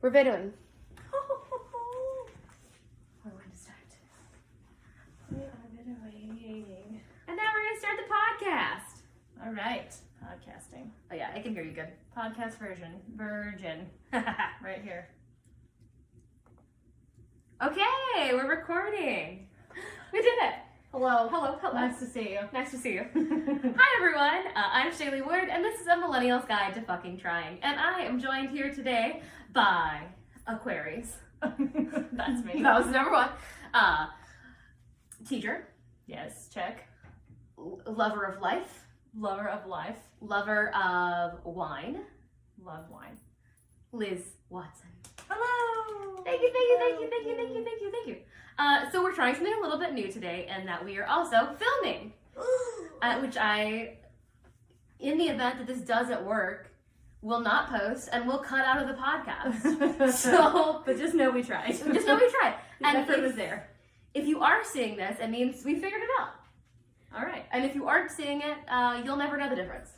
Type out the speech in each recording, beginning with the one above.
We're videoing. We're going to start. We are videoing. And now we're going to start the podcast. All right. Podcasting. Oh yeah, I can hear you good. Podcast Virgin. Right here. Okay, we're recording. We did it. Hello. Hello. Nice to see you. Nice to see you. Hi everyone, I'm Shayleigh Ward, and this is a Millennial's Guide to Fucking Trying. And I am joined here today by Aquarius. That's me. That was number one. Teacher. Yes, check. Lover of life. Lover of life. Lover of wine. Love wine. Liz Watson. Hello. Thank you. So we're trying something a little bit new today, and that we are also filming. Which I, in the event that this doesn't work, will not post and will cut out of the podcast. So, but just know we tried. just know we tried. The And effort was there. if you are seeing this, it means we figured it out. All right. And if you aren't seeing it, you'll never know the difference.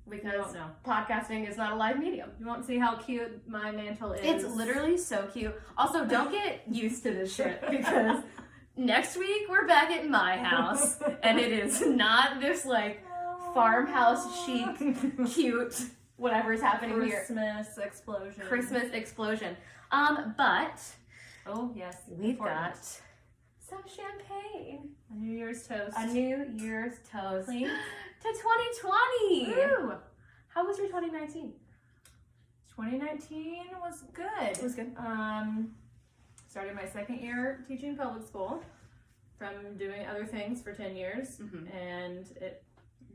Because I don't know. podcasting is not a live medium. You won't see how cute my mantle is. It's literally so cute. Also, don't get used to this shit because next week we're back at my house and it is not this like farmhouse chic, cute, whatever's happening here. Christmas explosion. But oh yes, we've important. got some champagne. A New Year's toast. A New Year's toast Clean. to 2020. Woo! How was your 2019? 2019 was good. It was good. Started my second year teaching public school from doing other things for 10 years, and it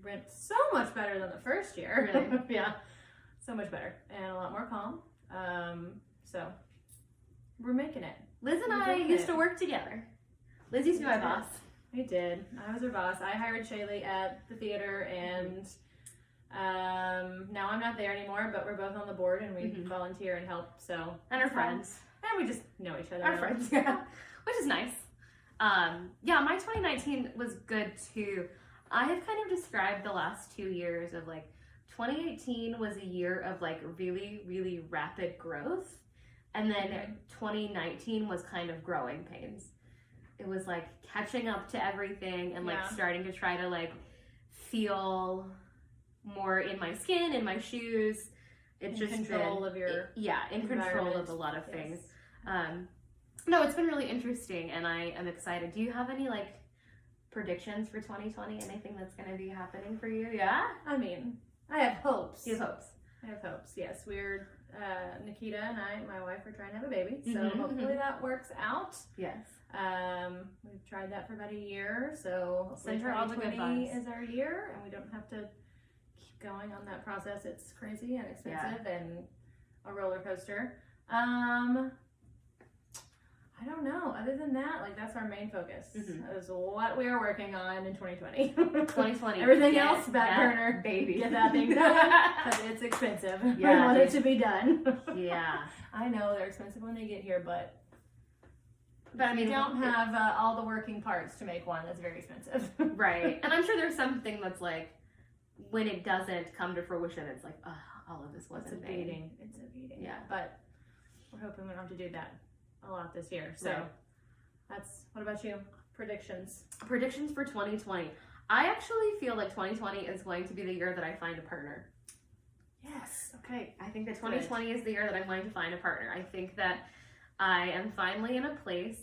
went so much better than the first year. Really? Yeah, so much better and a lot more calm. So we're making it. Now and I used to work together. Liz used to be my boss. I did. I was her boss. I hired Shayleigh at the theater, and now I'm not there anymore, but we're both on the board and we volunteer and help. So And our friends. And we just know each other. Our friends, yeah. Which is nice. Yeah, my 2019 was good too. I have kind of described the last 2 years of like, 2018 was a year of like really, really rapid growth. And then 2019 was kind of growing pains. It was like catching up to everything and like starting to try to like feel more in my skin, in my shoes. It's just control of your in control of a lot of things. No, it's been really interesting and I am excited. Do you have any like predictions for 2020? Anything that's going to be happening for you? Yeah? I mean, I have hopes. You have hopes. I have hopes, yes. We're, Nikita and I, my wife, are trying to have a baby. So hopefully that works out. Yes. We've tried that for about a year. So hopefully Send her all the good 2020 vibes. is our year and we don't have to keep going on that process. It's crazy and expensive and a roller coaster. I don't know. Other than that, like that's our main focus. Is what we are working on in 2020. 2020. Everything else, back burner, baby. Get that thing done because it's expensive. Yeah, I want it to be done. Yeah. I know they're expensive when they get here, but I mean, we don't have all the working parts to make one that's very expensive. Right. And I'm sure there's something that's like, when it doesn't come to fruition, it's like, all of this wasn't It's a beating. It's a beating. Yeah. But we're hoping we don't have to do that a lot this year. So that's, what about you? Predictions for 2020. I actually feel like 2020 is going to be the year that I find a partner. Yes. Okay. I think that 2020 is the year that I'm going to find a partner. I think that I am finally in a place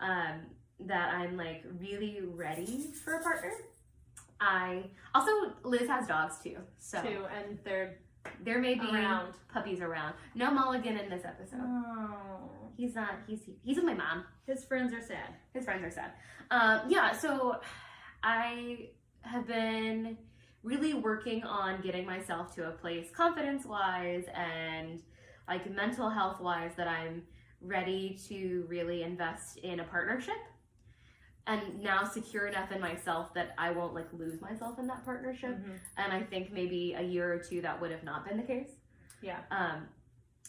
that I'm like really ready for a partner. Liz has dogs too. So and there may be around. Puppies around. No Mulligan in this episode. Oh. He's not. He's with my mom. His friends are sad. His friends are sad. Yeah. So I have been really working on getting myself to a place, confidence-wise and like mental health-wise, that I'm ready to really invest in a partnership. And now secure enough in myself that I won't like lose myself in that partnership. And I think maybe a year or two that would have not been the case. Yeah.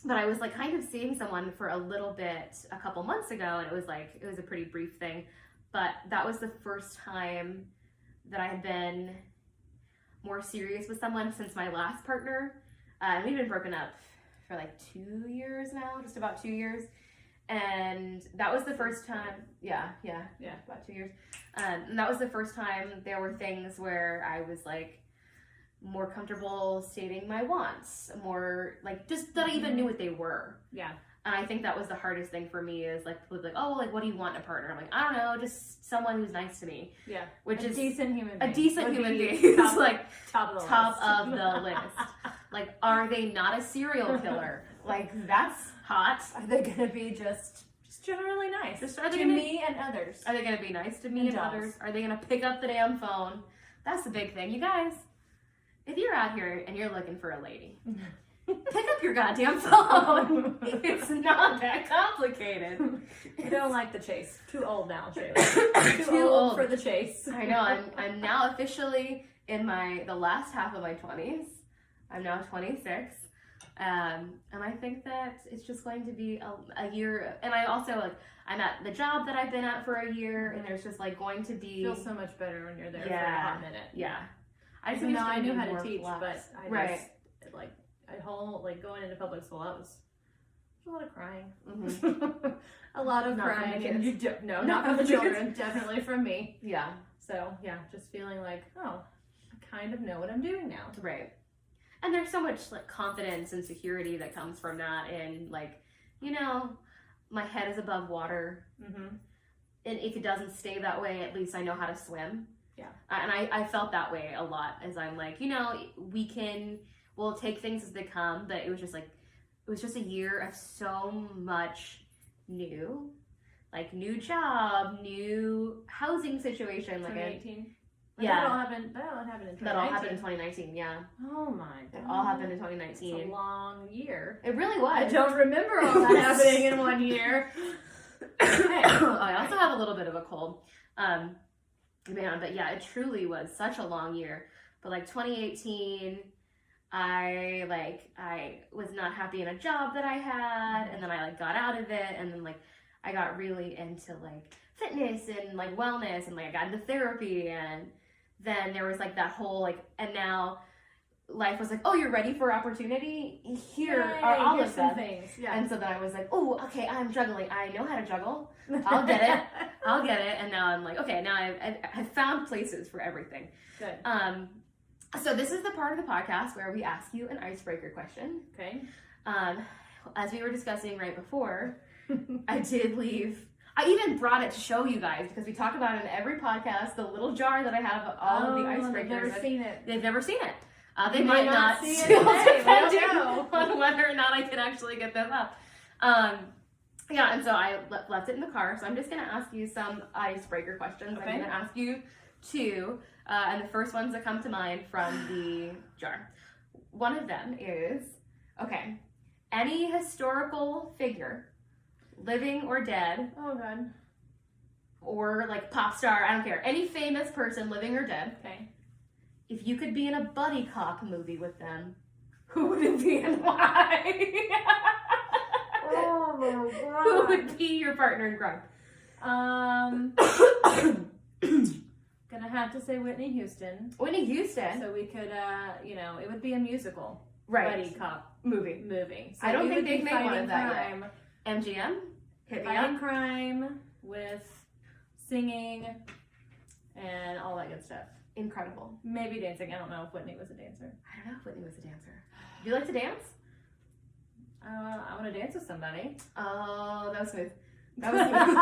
But I was like kind of seeing someone for a little bit a couple months ago, and it was a pretty brief thing. But that was the first time that I had been more serious with someone since my last partner. We've been broken up for like 2 years now, just about 2 years. And that was the first time, yeah, about 2 years. And that was the first time there were things where I was like more comfortable stating my wants, more like just that I even knew what they were. Yeah. And I think that was the hardest thing for me is like, people would be like, oh, like, what do you want in a partner? I'm like, I don't know, just someone who's nice to me. Yeah. Which is decent human being. A decent human being. It's like top of the list. Like, are they not a serial killer? Like, that's hot. Are they gonna be just generally nice? To me and others. Are they gonna be nice to me and others? Are they gonna pick up the damn phone? That's the big thing. You guys, if you're out here and you're looking for a lady, pick up your goddamn phone. It's not that complicated. I don't like the chase. Too old now, Shayleigh. Too old for the chase. I know. I'm now officially in the last half of my 20s. I'm now 26. And I think that it's just going to be a year. And I also, like, I'm at the job that I've been at for a year, and there's just, like, going to be... Feels so much better when you're there for a hot minute. Yeah. I knew how to teach, but I just, like, going into public school, that was a lot of crying. Mm-hmm. A lot of not crying. From the kids. No, not from the children. Definitely from me. Yeah. So, yeah, just feeling like, oh, I kind of know what I'm doing now. Right. And there's so much, like, confidence and security that comes from that. And, like, you know, my head is above water. Mm-hmm. And if it doesn't stay that way, at least I know how to swim. Yeah. And I felt that way a lot as I'm like, you know, we'll take things as they come. But it was just, like, it was just a year of so much new. Like, new job, new housing situation. 2018? Yeah. That all happened in 2019. That all happened in 2019, yeah. Oh my god. It all happened in 2019. It's a long year. It really was. I don't remember all that happening in 1 year. I also have a little bit of a cold. Man, but yeah, it truly was such a long year. But like 2018, I was not happy in a job that I had, and then I like got out of it, and then like I got really into like fitness and like wellness, and like I got into therapy, and then there was like that whole like, and now life was like, oh, you're ready for opportunity? Here are all of them. Things. Yeah. And so then I was like, oh, okay, I'm juggling. I know how to juggle. I'll get it. I'll get it. And now I'm like, okay, now I've found places for everything. Good. So this is the part of the podcast where we ask you an icebreaker question. Okay. As we were discussing right before, I even brought it to show you guys because we talk about it in every podcast, the little jar that I have of all of the icebreakers. They've never seen it. They've never seen it. They might not see it still today. depending on whether or not I can actually get them up. Yeah, and so I left it in the car. So I'm just going to ask you some icebreaker questions. Okay. I'm going to ask you two, and the first ones that come to mind from the jar. One of them is, okay, any historical figure, living or dead. Oh, God. Or like pop star, I don't care. Any famous person, living or dead. Okay. If you could be in a buddy cop movie with them, who would it be and why? Oh my god. Who would be your partner in crime? Gonna have to say Whitney Houston. Whitney Houston. So we could, it would be a musical. Right. Buddy cop movie. So I don't we think would they've be made one fighting of that crime. yet. MGM? Hit me Fighting up. crime with singing and all that good stuff. Incredible. Maybe dancing. I don't know if Whitney was a dancer. I don't know if Whitney was a dancer. Do you like to dance? I want to dance with somebody. Oh, that was smooth. That was smooth.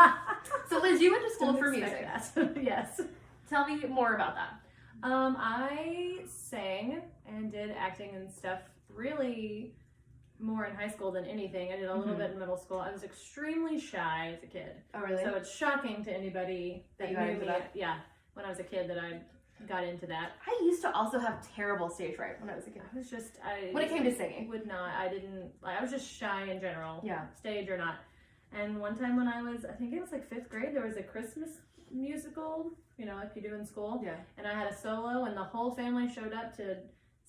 So Liz, you went to school for music. Yes. Tell me more about that. I sang and did acting and stuff really more in high school than anything. I did a little bit in middle school. I was extremely shy as a kid. Oh, really? So it's shocking to anybody that knew me. Yeah, when I was a kid that I got into that. I used to also have terrible stage fright when I was a kid. When it came to singing. I was just shy in general. Yeah. Stage or not. And one time when I think it was like 5th grade, there was a Christmas musical, like you do in school. Yeah. And I had a solo, and the whole family showed up to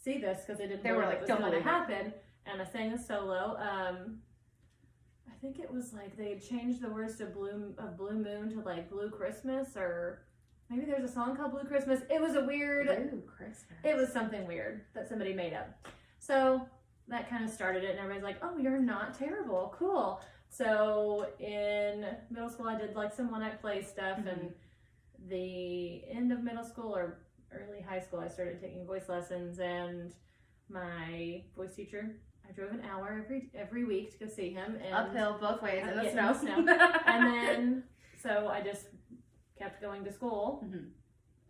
see this because they didn't know were what like, was don't going to believe it. happen. And I sang a solo. I think it was like they had changed the words to Blue Moon to like Blue Christmas, or maybe there's a song called Blue Christmas. It was a weird. Blue Christmas. It was something weird that somebody made up. So that kind of started it, and everybody's like, oh, you're not terrible, cool. So in middle school I did like some one-act play stuff, and the end of middle school or early high school I started taking voice lessons, and my voice teacher, I drove an hour every week to go see him, and uphill both ways in the yeah, snow. And then so I just kept going to school,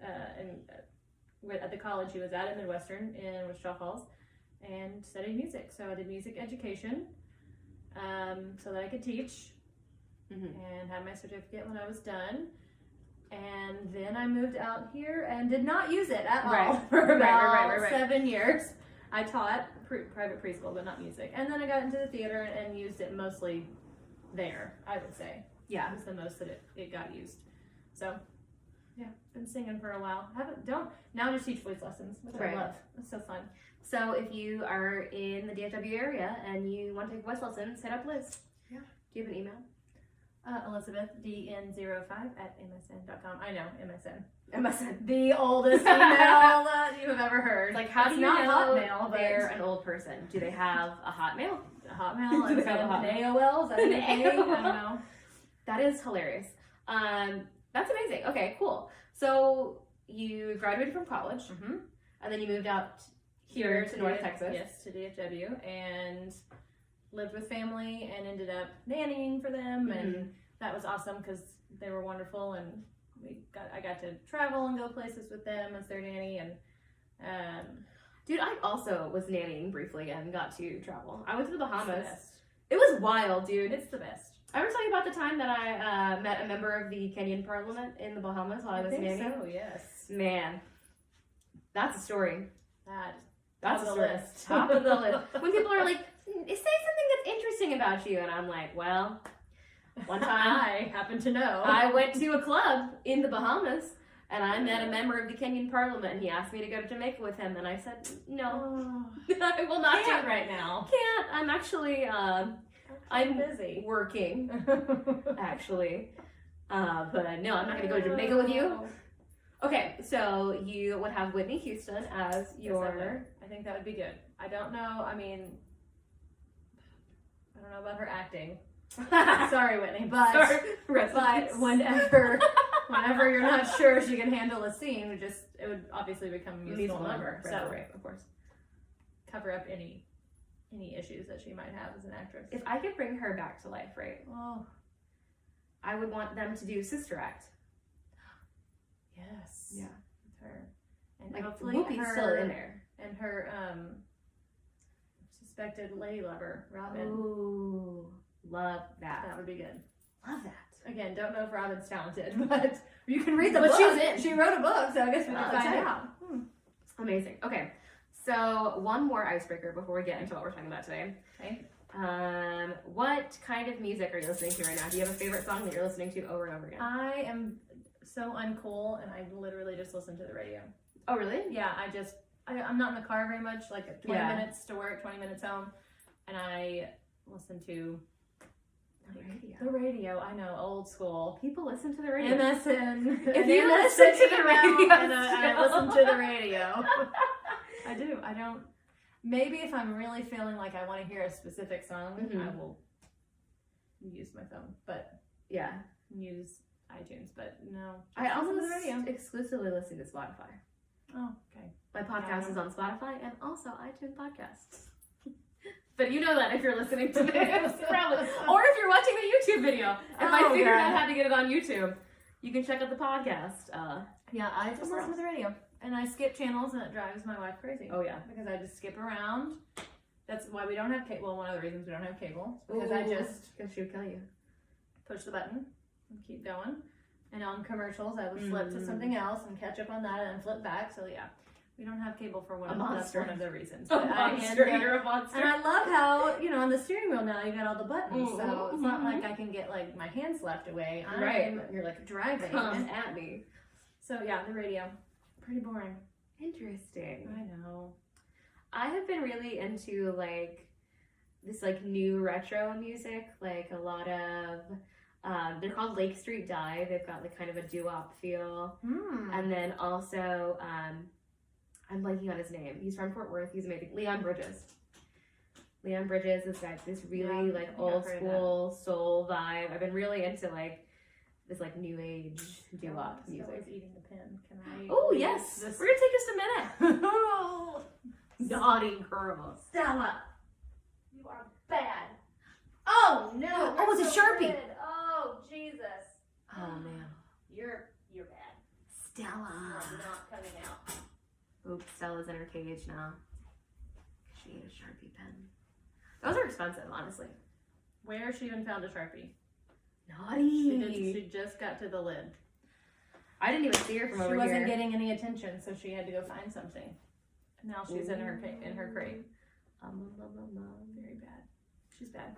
at the college he was at Midwestern in Wichita Falls, and studied music. So I did music education, so that I could teach, and had my certificate when I was done. And then I moved out here and did not use it at all for about 7 years. I taught private preschool, but not music. And then I got into the theater and used it mostly there, I would say. Yeah. It was the most that it got used. So, yeah, been singing for a while. Now I just teach voice lessons, which I love. It's so fun. So if you are in the DFW area and you want to take voice lessons, hit up Liz. Yeah. Do you have an email? ElizabethDN05@msn.com. I know, MSN. MSN. The oldest email that you have ever heard. Like, how do you not know Hotmail, they're an old person? Do they have a Hotmail? A Hotmail? Do they have a an AOL? Is that an AOL? I don't know. That is hilarious. That's amazing. Okay, cool. So you graduated from college, and then you moved out here to North Texas. Yes, to DFW, and lived with family and ended up nannying for them, and that was awesome because they were wonderful, and I got to travel and go places with them as their nanny, and dude, I also was nannying briefly and got to travel. I went to the Bahamas. It's the best. It was wild, dude. It's the best. I ever tell you about the time that I met a member of the Kenyan Parliament in the Bahamas while I was nannying? So, yes. Man, that's a story. That's Top a of the story. list. Top of the list. When people are like, say something that's interesting about you, and I'm like, well, one time I happen to know. I went to a club in the Bahamas, and I met a member of the Kenyan Parliament, and he asked me to go to Jamaica with him, and I said, no, I will not Can't do right now. Can't. I'm actually, I'm busy working, actually. But no, I'm not going to go to Jamaica with you. Okay, so you would have Whitney Houston as your... I think that would be good. I don't know, I mean, I don't know about her acting. Sorry, Whitney, but whenever you're not sure she can handle a scene, it would obviously become a musical number. So, right, of course. Cover up any issues that she might have as an actress. If I could bring her back to life, right? Oh, I would want them to do Sister Act. yes. Yeah. With her. And like, hopefully Whoopi's still in there. And her suspected lady lover, Robin. Ooh, love that. That would be good. Love that. Again, don't know if Robin's talented, but you can read the But book. she's in. She wrote a book, so I guess we can find out. Amazing. Okay, so one more icebreaker before we get into what we're talking about today. Okay. What kind of music are you listening to right now? Do you have a favorite song that you're listening to over and over again? I am so uncool, and I literally just listen to the radio. Oh, really? Yeah, I'm not in the car very much, like 20 minutes to work, 20 minutes home, and I listen to the radio. I know, old school. People listen to the radio. MSN. If you listen to the radio, and I listen to the radio. I do. I don't. Maybe if I'm really feeling like I want to hear a specific song, I will use my phone. But yeah, use iTunes. But no, I almost exclusively listen to Spotify. Oh, okay. My podcast is on Spotify and also iTunes Podcasts. But you know that if you're listening to this, probably. Or if you're watching the YouTube video. If I figured out how to get it on YouTube, you can check out the podcast. Yeah, I just listen to the radio. And I skip channels, and it drives my wife crazy. Oh, yeah. Because I just skip around. That's why we don't have cable. Well, one of the reasons we don't have cable. Because I just... Because she would kill you. Push the button and keep going. And on commercials, I would flip to something else and catch up on that and then flip back. So, yeah. We don't have cable for that's one of the reasons. You're a monster. And I love how, on the steering wheel now, you got all the buttons. So it's not like I can get, like, my hands left away. You're, like, driving. Come at me. So, yeah, the radio. Pretty boring. Interesting. I know. I have been really into, like, this, like, new retro music. Like, a lot of... they're called Lake Street Dive. They've got, like, kind of a doo-wop feel. And then also... I'm blanking on his name. He's from Fort Worth. He's amazing. Leon Bridges. Leon Bridges is like this really like old school soul vibe. I've been really into like this like new age doo-wop music. Always eating the pen. Can I? Oh yes, we're gonna take just a minute. Naughty girl, Stella, you are bad. Oh no! Oh, it's a Sharpie. Good. Oh Jesus! Oh man, you're bad. Stella. You're not coming out. Oops, Stella's in her cage now. She ate a Sharpie pen. Those are expensive, honestly. Where she even found a Sharpie? Naughty. She just got to the lid. I didn't even see her from over here. She wasn't getting any attention, so she had to go find something. Now she's in her crate. Very bad. She's bad.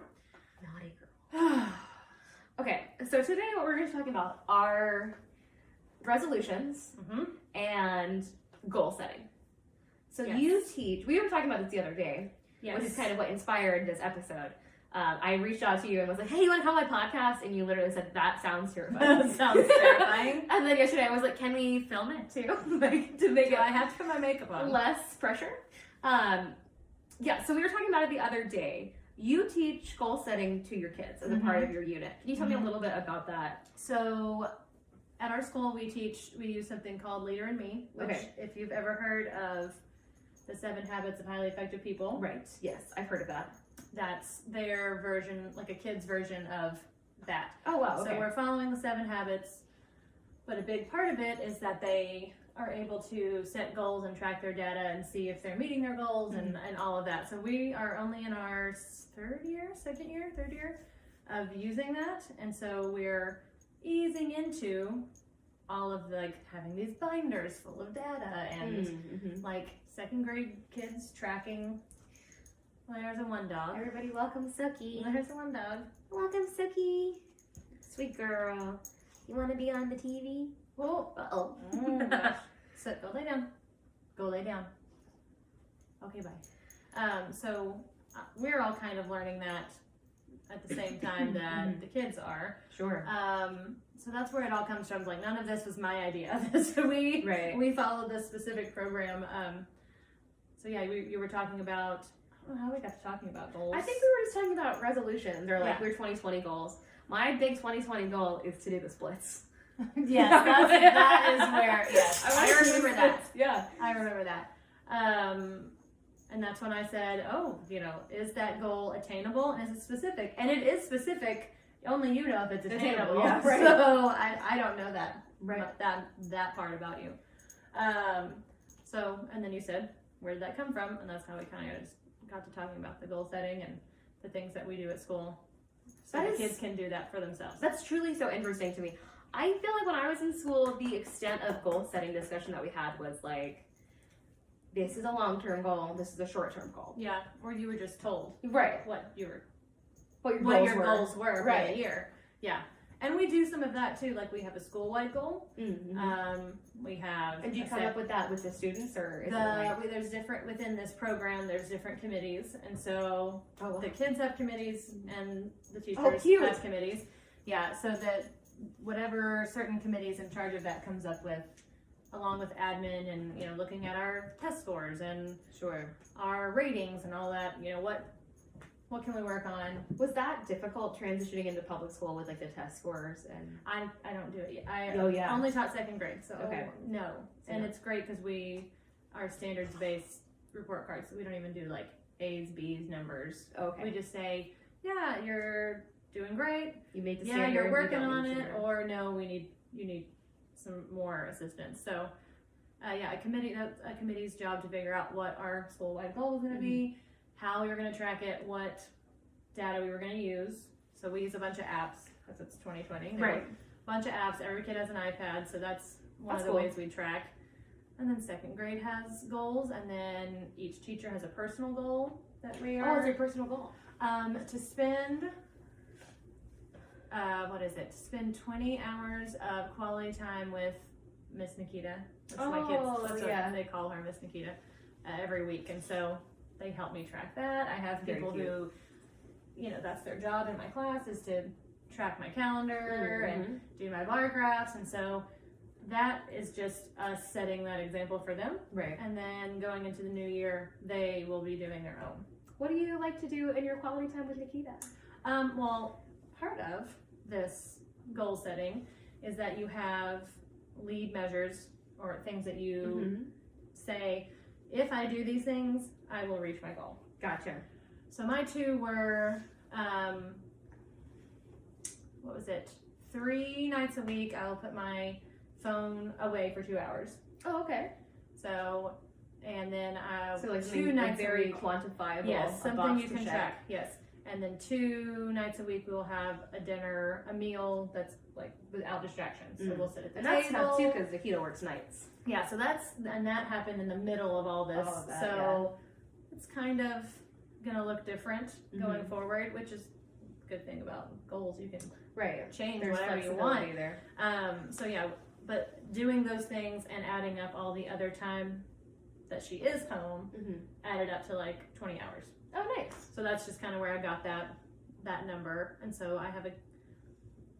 Naughty girl. Okay, so today what we're going to be talking about are resolutions and goal setting. So you teach, we were talking about this the other day, which is kind of what inspired this episode. I reached out to you and was like, hey, you want to come on my podcast? And you literally said, that sounds terrifying. That sounds terrifying. And then yesterday I was like, can we film it too? Like, to make it, I have to put my makeup on. Less pressure. So we were talking about it the other day. You teach goal setting to your kids as a part of your unit. Can you tell me a little bit about that? So at our school, we use something called Leader in Me, which if you've ever heard of the 7 Habits of Highly Effective People. Right, yes, I've heard of that. That's their version, like a kid's version of that. Oh, wow, okay. So we're following the 7 habits, but a big part of it is that they are able to set goals and track their data and see if they're meeting their goals and all of that. So we are only in our third year of using that. And so we're easing into all of like having these binders full of data and like 2nd grade kids tracking. Well, there's a 1 dog. Everybody welcome Sookie. There's a 1 dog. Welcome Sookie. Sweet girl. You want to be on the TV? Oh, uh-oh. So go lay down. Go lay down. Okay, bye. So we're all kind of learning that at the same time that the kids are. Sure. So that's where it all comes from. Like, none of this was my idea. So we followed this specific program. So yeah, you were talking about, I don't know how we got to talking about goals. I think we were just talking about resolutions or like your 2020 goals. My big 2020 goal is to do the splits. Yes, that is where, yes. I remember that. Yeah. I remember that. And that's when I said, is that goal attainable? And is it specific? And it is specific. Only you know if it's attainable. Yeah, right. So I don't know that. Right. That part about you. And then you said, where did that come from? And that's how we kind of just got to talking about the goal setting and the things that we do at school. So the kids can do that for themselves. That's truly so interesting to me. I feel like when I was in school, the extent of goal setting discussion that we had was like, this is a long-term goal, this is a short-term goal. Yeah, or you were just told what your goals were for the year. Yeah, and we do some of that too. Like we have a school-wide goal. We have. And do you come up with that with the students, or is there's different within this program? There's different committees, and so the kids have committees and the teachers have committees. Yeah, so that whatever certain committees in charge of that comes up with, along with admin and looking at our test scores and our ratings and all that. What can we work on? Was that difficult transitioning into public school with like the test scores? And I don't do it yet. I only taught 2nd grade, so no. And it's great because we are standards based report cards, so we don't even do like A's, B's, numbers. We just say, yeah, you're doing great. You made the standard. Yeah, you're working on it, or no, you need some more assistance. So, a committee's job to figure out what our school-wide goal is going to be, how you're going to track it, what data we were going to use. So we use a bunch of apps because it's 2020. Right. A bunch of apps. Every kid has an iPad, so that's one of the ways we track. And then 2nd grade has goals, and then each teacher has a personal goal that we are. Oh, it's your personal goal. To spend. Spend 20 hours of quality time with Miss Nikita. That's my kids. That's what they call her, Miss Nikita, every week. And so they help me track that. I have people who, that's their job in my class is to track my calendar and do my bar graphs. And so that is just us setting that example for them. Right. And then going into the new year, they will be doing their own. What do you like to do in your quality time with Nikita? Well, part of this goal setting is that you have lead measures or things that you say, if I do these things, I will reach my goal. Gotcha. So my 2 were, what was it? 3 nights a week, I'll put my phone away for 2 hours. Oh, okay. So, and then So like 2 nights very a week. quantifiable. Yes, a something box you to can check. track. Yes. And then 2 nights a week we'll have a dinner, a meal that's like without distractions. So we'll sit at the And table. that's tough too because Nikita works nights. Yeah, so that happened in the middle of all this. All of that, so it's kind of gonna look different going forward, which is a good thing about goals. You can change There's whatever you flexibility want. there. So yeah, but doing those things and adding up all the other time that she is home added up to like 20 hours. Oh, nice. So that's just kind of where I got that number. And so I have a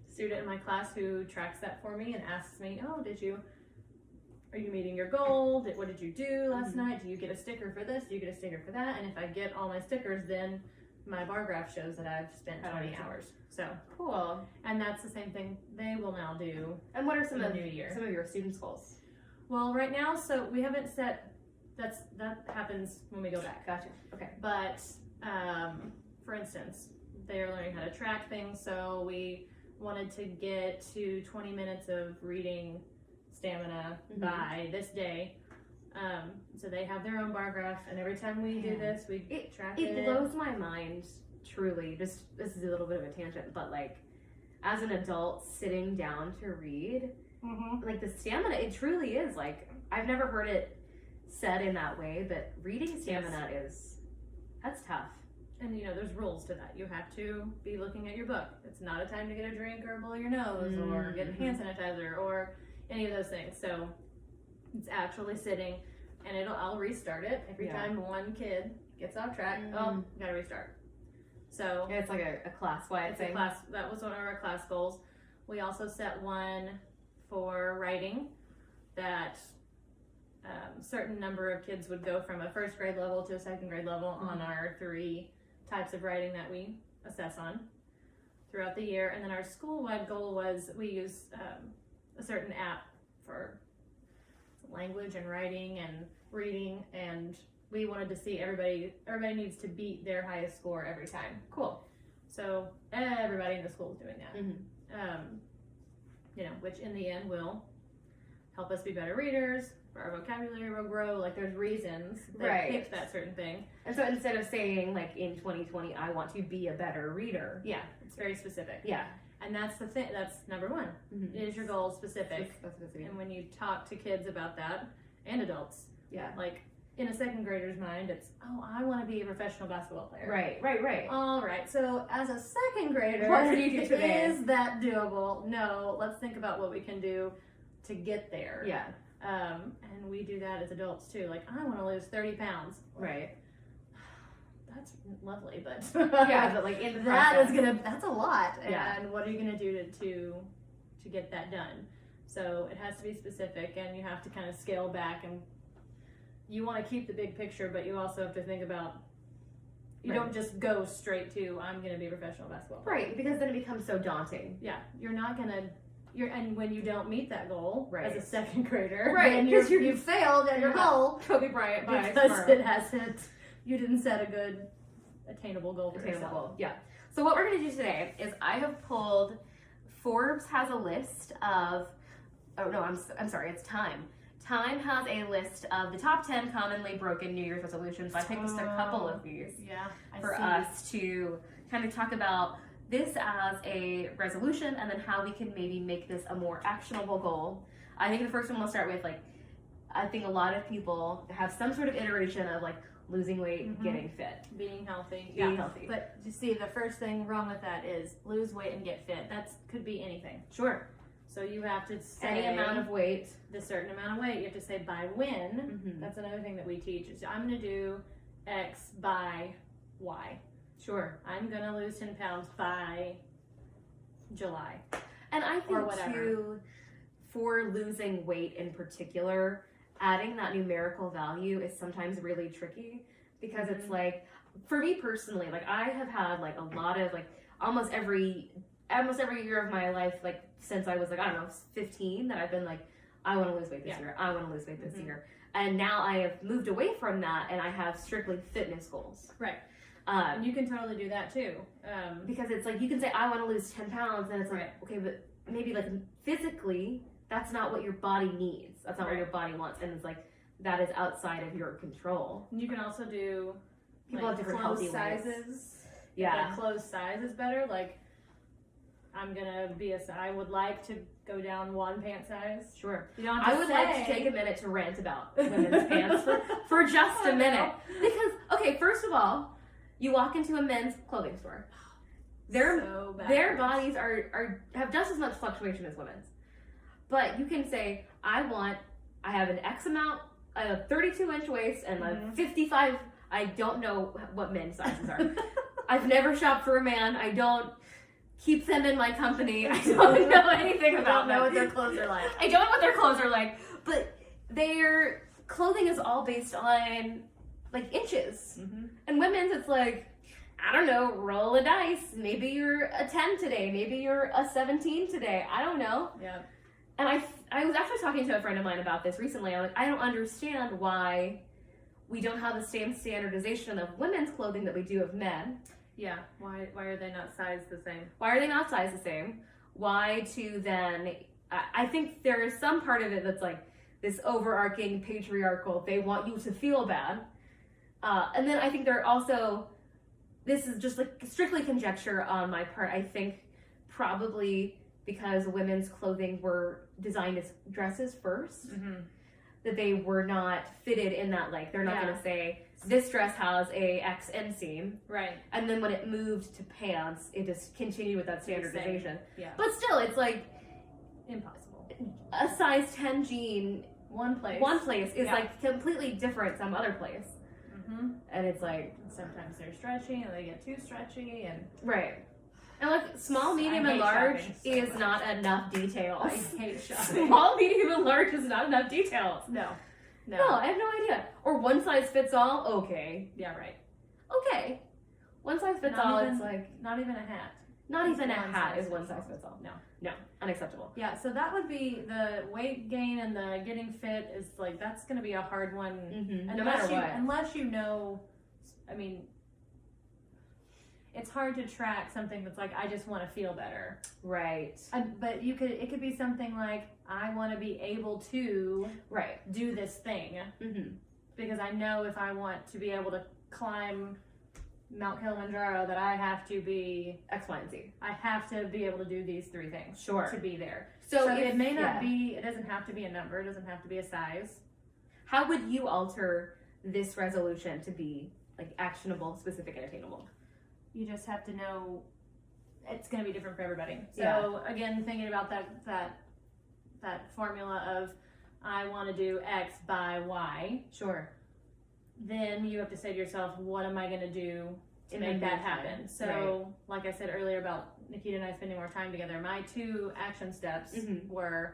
student in my class who tracks that for me and asks me, oh, are you meeting your goal? What did you do last night? Do you get a sticker for this? Do you get a sticker for that? And if I get all my stickers, then my bar graph shows that I've spent 20 hours. So cool. And that's the same thing they will now do. And what are some of New Year? Some of your students' goals? Well, right now, so we haven't set. That happens when we go back. Gotcha. Okay. But for instance, they're learning how to track things, so we wanted to get to 20 minutes of reading stamina by this day. So they have their own bar graph, and every time we do this, we track it. It blows my mind, truly. This is a little bit of a tangent, but like, as an adult sitting down to read, like the stamina, it truly is like, I've never heard it said in that way, but reading stamina that's tough. And there's rules to that. You have to be looking at your book. It's not a time to get a drink or blow your nose or get hand sanitizer or any of those things. So it's actually sitting, and I'll restart it every time one kid gets off track. Oh, gotta restart. So it's like a class-wide thing. That was one of our class goals. We also set one for writing that certain number of kids would go from a 1st grade level to a 2nd grade level on our 3 types of writing that we assess on throughout the year. And then our school-wide goal was we use a certain app for language and writing and reading, and we wanted to see everybody needs to beat their highest score every time. Cool. So everybody in the school is doing that. Which in the end will help us be better readers. Our vocabulary will grow. Like, there's reasons that picked that certain thing. And so instead of saying like in 2020 I want to be a better reader, it's very specific. Yeah. And that's the thing. That's number 1. Is your goal specific? And when you talk to kids about that, and adults, like in a 2nd grader's mind, it's, oh, I want to be a professional basketball player. Right. All right. So as a 2nd grader, what can you do today? Is that doable? No. Let's think about what we can do to get there. Yeah. And we do that as adults too. Like, I want to lose 30 pounds. Right. That's lovely, but but like in the process, that's a lot. Yeah. And what are you gonna do to get that done? So it has to be specific, and you have to kind of scale back, and you want to keep the big picture, but you also have to think about, you don't just go straight to, I'm gonna be a professional basketball player. Right, because then it becomes so daunting. Yeah, and when you don't meet that goal as a 2nd grader, then you failed at your goal. Kobe Bryant because you didn't set a good attainable goal for yourself. Yeah. So what we're going to do today is I have pulled, Forbes has a list of, I'm sorry, it's Time. Time has a list of the top 10 commonly broken New Year's resolutions. I picked just a couple of these for us to kind of talk about this as a resolution, and then how we can maybe make this a more actionable goal. I think the first one we'll start with, like, I think a lot of people have some sort of iteration of like losing weight, getting fit, being healthy. Healthy. But you see, the first thing wrong with that is lose weight and get fit. That could be anything. Sure. So you have to say any amount of weight, the certain amount of weight. You have to say by when. That's another thing that we teach. Is I'm going to do X by Y. Sure. I'm going to lose 10 pounds by July. And I think too, for losing weight in particular, adding that numerical value is sometimes really tricky, because it's like, for me personally, like I have had like a lot of like almost every year of my life, like since I was like, I don't know, 15, that I've been like, I want to lose weight this year. I want to lose weight this year. And now I have moved away from that, and I have strictly fitness goals. Right. And you can totally do that too. Because it's like, you can say, I want to lose 10 pounds, and it's like, okay, but maybe like physically, that's not what your body needs. That's not what your body wants. And it's like, that is outside of your control. And you can also do people have different clothes healthy sizes. Ways. Yeah. Like clothes size is better. Like, I'm gonna be I would like to go down one pant size. Sure. You don't have to like to take a minute to rant about women's pants for just a minute. Because, okay, first of all, you walk into a men's clothing store. Their bodies have just as much fluctuation as women's. But you can say, I have an X amount, I have a 32-inch waist and a 55, I don't know what men's sizes are. I've never shopped for a man. I don't keep them in my company. I don't know anything about them. I don't know what their clothes are like. I don't know what their clothes are like. But their clothing is all based on like inches. And women's, it's like, I don't know, roll a dice. Maybe you're a 10 today. Maybe you're a 17 today. I don't know. Yeah. And I was actually talking to a friend of mine about this recently. I'm like, I don't understand why we don't have the same standardization of women's clothing that we do of men. Yeah. Why are they not sized the same? Why are they not sized the same? Why to then, I think there is some part of it that's like this overarching patriarchal, they want you to feel bad. And then I think there are also, this is just like strictly conjecture on my part, I think probably because women's clothing were designed as dresses first, that they were not fitted in that, like, they're not going to say, this dress has a X inseam. Right. And then when it moved to pants, it just continued with that standardization. Yeah. But still, it's like, impossible. A size 10 jean, one place is like completely different some other place. And it's like, sometimes they're stretchy and they get too stretchy and right. And like small, medium, and large is not enough details. I hate shopping. Small, medium, and large is not enough details. No, I have no idea. Or one size fits all. Okay. Yeah, right. Okay. One size fits all. It's like not even a hat. Not even a hat is one size fits all. No, unacceptable. Yeah, so that would be the weight gain and the getting fit is like, that's going to be a hard one. No matter what. Unless you know, I mean, it's hard to track something that's like, I just want to feel better. Right. But it could be something like, I want to be able to do this thing. Because I know if I want to be able to climb Mount Kilimanjaro that I have to be X, Y, and Z. I have to be able to do these three things to be there. So it may not be, it doesn't have to be a number, it doesn't have to be a size. How would you alter this resolution to be like actionable, specific, and attainable? You just have to know it's going to be different for everybody. So again, thinking about that formula of I want to do X by Y. Sure. Then you have to say to yourself, what am I going to do to make that happen? So, like I said earlier about Nikita and I spending more time together, my 2 action steps were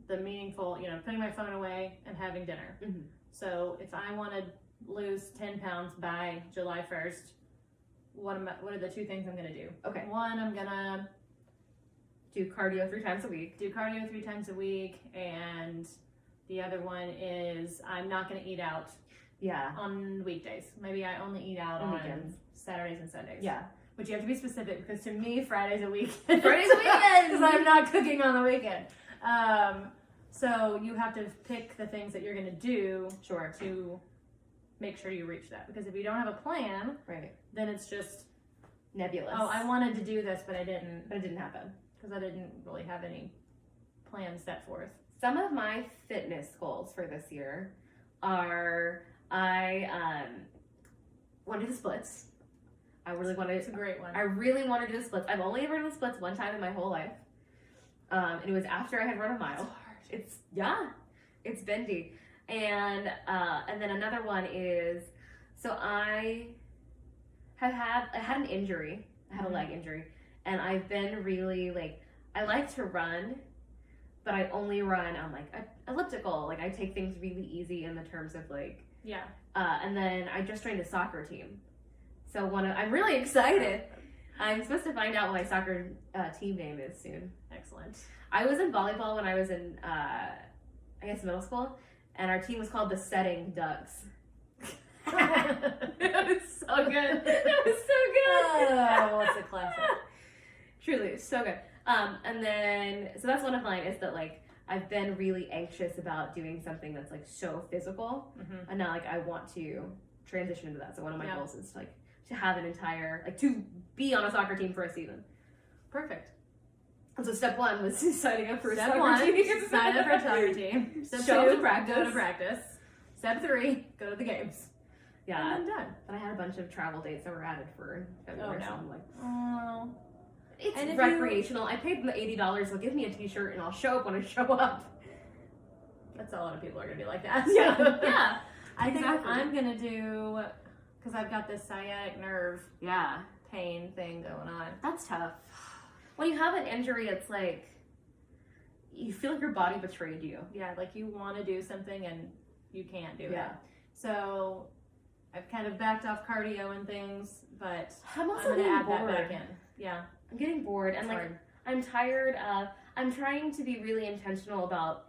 the meaningful, putting my phone away and having dinner. So, if I want to lose 10 pounds by July 1st, what are the 2 things I'm going to do? Okay. One, I'm going to do cardio 3 times a week. Do cardio 3 times a week, and the other one is I'm not going to eat out. On weekdays. Maybe I only eat out on weekends. Saturdays and Sundays. But you have to be specific because to me, Friday's a weekend. Friday's a weekend! Because I'm not cooking on the weekend. So you have to pick the things that you're going to do to make sure you reach that. Because if you don't have a plan, then it's just nebulous. Oh, I wanted to do this, but I didn't. But it didn't happen. Because I didn't really have any plans set forth. Some of my fitness goals for this year are... I want to do the splits. It's a great one. I really want to do the splits. I've only ever done the splits one time in my whole life. And it was after I had run a mile. It's bendy. And then another one is, so I had an injury. I had a leg injury. And I've been really like, I like to run, but I only run on like elliptical. Like I take things really easy in the terms of like, and then I just joined a soccer team. So I'm really excited. I'm supposed to find out what my soccer team name is soon. Excellent. I was in volleyball when I was in, I guess, middle school, and our team was called the Setting Ducks. It was so good. It was so good. Oh, what's a classic? Truly, it's so good. And then, so that's one of mine, is that like, I've been really anxious about doing something that's like so physical, and now like I want to transition into that. So one of my goals is like to have an entire, like to be on a soccer team for a season. Perfect. And so step one was signing up for a Step soccer one, team. sign up for a soccer team. Step Show up two, to practice. go to practice. Step three, go to the games. Yeah. And then done. But I had a bunch of travel dates that were added for February. Oh, no. So I'm like, Oh. it's And if recreational. I paid them the $80. They'll give me a t-shirt and I'll show up when I show up. That's a lot of people are going to be like that. Yeah. Yeah. I think Exactly. I'm going to do, because I've got this sciatic nerve Yeah. pain thing going on. That's tough. When you have an injury, it's like, you feel like your body betrayed you. Yeah, like you want to do something and you can't do it. Yeah. So I've kind of backed off cardio and things, but I'm I'm also going to getting add that bored. back in. Yeah. I'm getting bored. And It's like, hard. I'm tired of, I'm trying to be really intentional about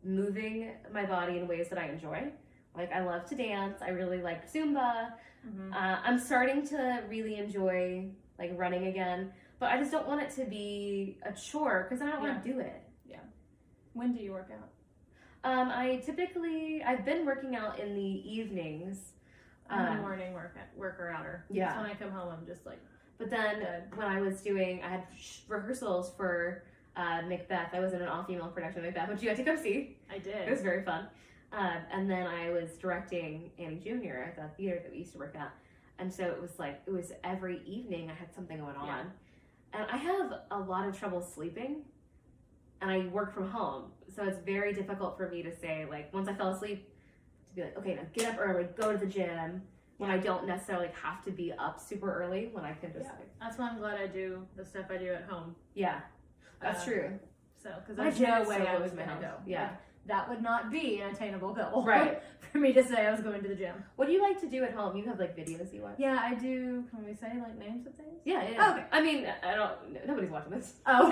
moving my body in ways that I enjoy. Like, I love to dance. I really like Zumba. Mm-hmm. I'm starting to really enjoy like running again, but I just don't want it to be a chore because I don't want to do it. When do you work out? I've been working out in the evenings. I'm a morning worker outer. Yeah. So when I come home, I'm just like, But then when I had rehearsals for Macbeth. I was in an all-female production of Macbeth, which you had to come see. I It did. was very fun. And then I was directing Annie Jr. at the theater that we used to work at. And so it was every evening I had something going on. Yeah. And I have a lot of trouble sleeping. And I work from home. So it's very difficult for me to say, like, once I fell asleep, to be like, okay, now get up early, go to the gym. When I don't necessarily have to be up super early, when I can just, That's why I'm glad I do the stuff I do at home. yeah, that's true. So, because My there's gym no is way so I was close to my going to house. go. Yeah. Like, that would not be an attainable goal. Right. For me to say I was going to the gym. What do you like to do at home? You have, like, videos you watch? Yeah, I do. Can we say, like, names of things? Yeah. Okay. I mean, nobody's watching this. Oh.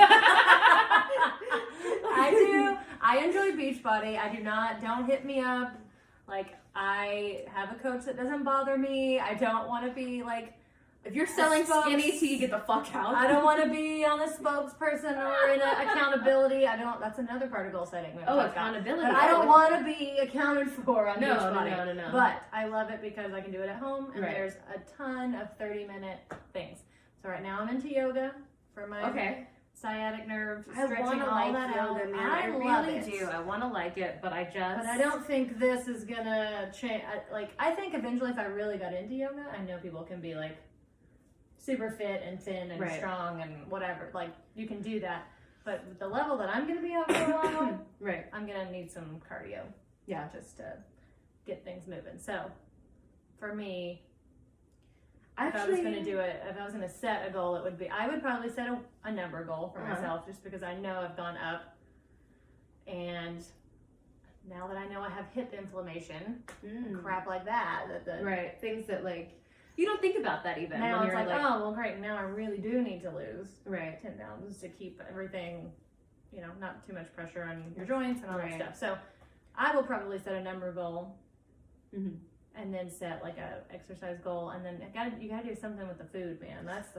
I enjoy Beachbody. Don't hit me up. Like, I have a coach that doesn't bother me. I don't want to be, like, If you're selling skinny tea, get the fuck out. I don't want to be on a spokesperson or in accountability. That's another part of goal setting. Accountability. But I don't want to be accounted for on Beachbody. No. But I love it because I can do it at home, and Right. there's a ton of 30-minute things. So right now I'm into yoga for my sciatic nerve, I stretching want to all like that out. yoga, man. I love really it. do. I want to like it, but I don't think this is gonna change. I think eventually, if I really got into yoga, I know people can be like super fit and thin and strong and whatever. Like, you can do that. But with the level that I'm gonna be at for a while, Right. I'm gonna need some cardio. Yeah. Just to get things moving. So for me, Actually, if I was gonna set a goal, I would probably set a number goal for myself, just because I know I've gone up, and now that I know I have hip inflammation, crap like that, right, things that like you don't think about that even. Now when it's you're like, oh well, great, now I really do need to lose 10 pounds to keep everything, not too much pressure on your joints and all that stuff. So I will probably set a number goal. Mm-hmm. And then set like a exercise goal, and then you gotta do something with the food, man. That's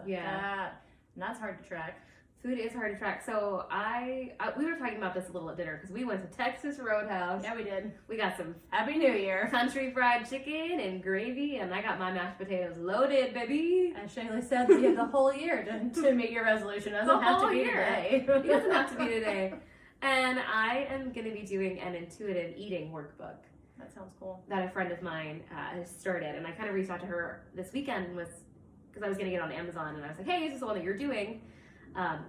hard to track. Food is hard to track. So we were talking about this a little at dinner because we went to Texas Roadhouse. Yeah, we did. We got some Happy New Year. country fried chicken and gravy, and I got my mashed potatoes loaded, baby. As Shayleigh said, you have the whole year to meet your resolution. It doesn't have to be today. It doesn't have to be today. And I am going to be doing an intuitive eating workbook. That sounds cool. That a friend of mine has started, and I kind of reached out to her this weekend because I was getting it on Amazon, and I was like, "Hey, is this the one that you're doing?" I'll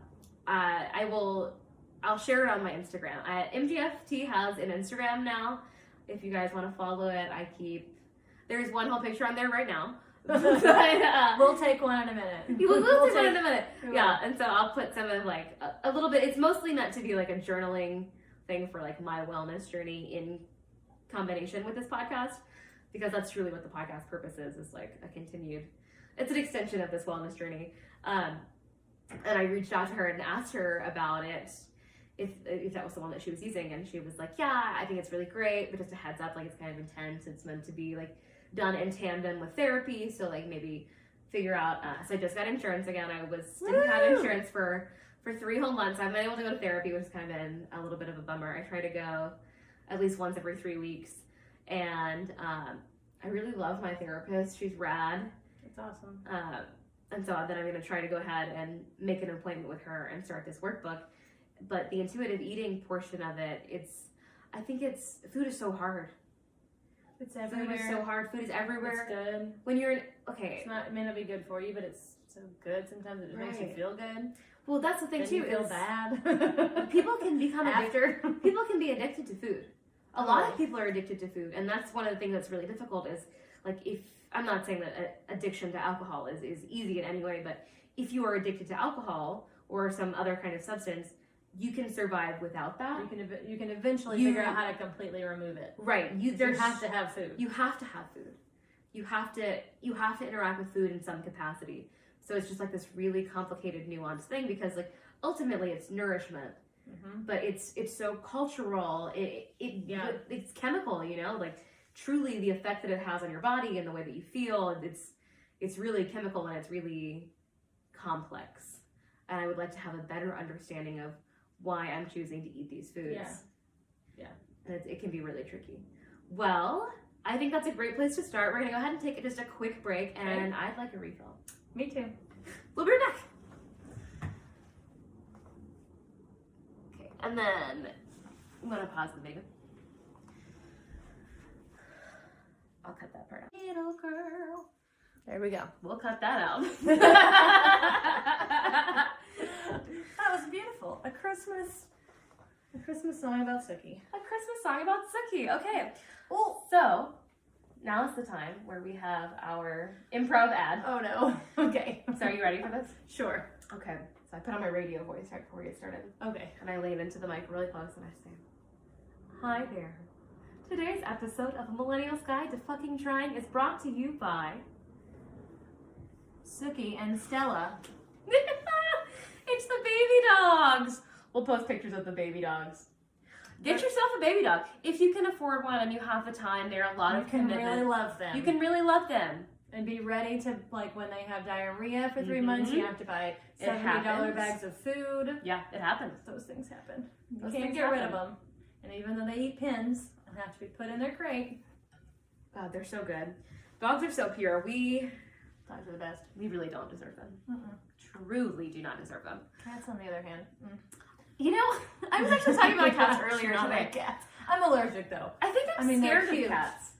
share it on my Instagram. MGFT has an Instagram now. If you guys want to follow it, there's one whole picture on there right now. We'll take one in a minute. We'll take one in a minute. Yeah, and so I'll put some of like a little bit. It's mostly meant to be like a journaling thing for like my wellness journey in combination with this podcast, because that's truly what the podcast purpose is like a continued it's an extension of this wellness journey. And I reached out to her and asked her about it, if that was the one that she was using, and she was like, yeah, I think it's really great, but just a heads up, like it's kind of intense. It's meant to be like done in tandem with therapy, so like maybe figure out. So I just got insurance again. I didn't have insurance for 3 whole months. I've been able to go to therapy, which has kind of been a little bit of a bummer. I try to go at least once every 3 weeks, and I really love my therapist. She's rad. That's awesome. And so then I'm going to try to go ahead and make an appointment with her and start this workbook. But the intuitive eating portion of it, I think food is so hard. It's everywhere. Food is so hard. Food is everywhere. It's good. When you're it may not be good for you, but it's so good. Sometimes it just makes you feel good. Well, that's the thing then too. You feel bad. People can become addicted. People can be addicted to food. A lot of people are addicted to food, and that's one of the things that's really difficult. Is like, if I'm not saying that addiction to alcohol is easy in any way, but if you are addicted to alcohol or some other kind of substance, you can survive without that. You can eventually figure out how to completely remove it. Right. You have to have food. You have to have food. You have to interact with food in some capacity. So it's just like this really complicated, nuanced thing, because like ultimately it's nourishment, but it's so cultural. It's chemical, you know, like truly the effect that it has on your body and the way that you feel. It's really chemical, and it's really complex. And I would like to have a better understanding of why I'm choosing to eat these foods. Yeah. And it can be really tricky. Well, I think that's a great place to start. We're going to go ahead and take just a quick break, and I'd like a refill. Me too. We'll be right back. Okay, and then I'm going to pause the video. I'll cut that part out. Little girl. There we go. We'll cut that out. That was beautiful. A Christmas song about Sookie. A Christmas song about Sookie. Okay. Well, so now is the time where we have our improv ad. Oh no. Okay. So are you ready for this? Sure. Okay. So I put on my radio voice right before we get started. Okay. And I lean into the mic really close and I say, hi there. Today's episode of A Millennial's Guide to Fucking Trying is brought to you by Sookie and Stella. It's the baby dogs. We'll post pictures of the baby dogs. Get yourself a baby dog. If you can afford one and you have the time, there are a lot of commitment. You can really love them. You can really love them. And be ready to, like, when they have diarrhea for 3 months, you have to buy $70 bags of food. Yeah, it happens. Those things happen. You can't get rid of them. And even though they eat pins and have to be put in their crate. God, they're so good. Dogs are so pure. Dogs are the best. We really don't deserve them. Truly do not deserve them. Cats, on the other hand. You know, I was actually talking about cats earlier today. Cats. I'm allergic though. I think I'm scared they're of cats.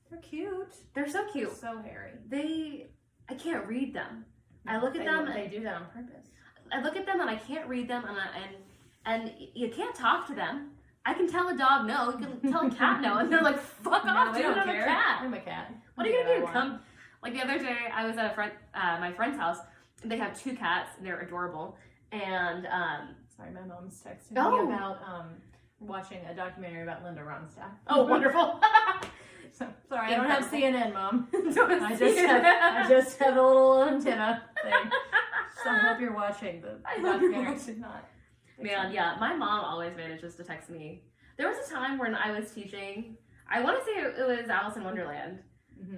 They're cute. They're so cute. So hairy. I can't read them. I look at them. They do that on purpose. I look at them and I can't read them, and you can't talk to them. I can tell a dog no. You can tell a cat no, and they're like, "Fuck off, dude! I'm a cat. I'm a cat. What are you gonna do? Come." Like the other day, I was at my friend's house. And they have 2 cats, and they're adorable. And sorry, my mom's texting me about watching a documentary about Linda Ronstadt. Oh, wonderful! So, sorry, I don't have CNN, Mom. I just have a little antenna thing. So I hope you're watching the documentary. Man, yeah, my mom always manages to text me. There was a time when I was teaching. I want to say it was Alice in Wonderland.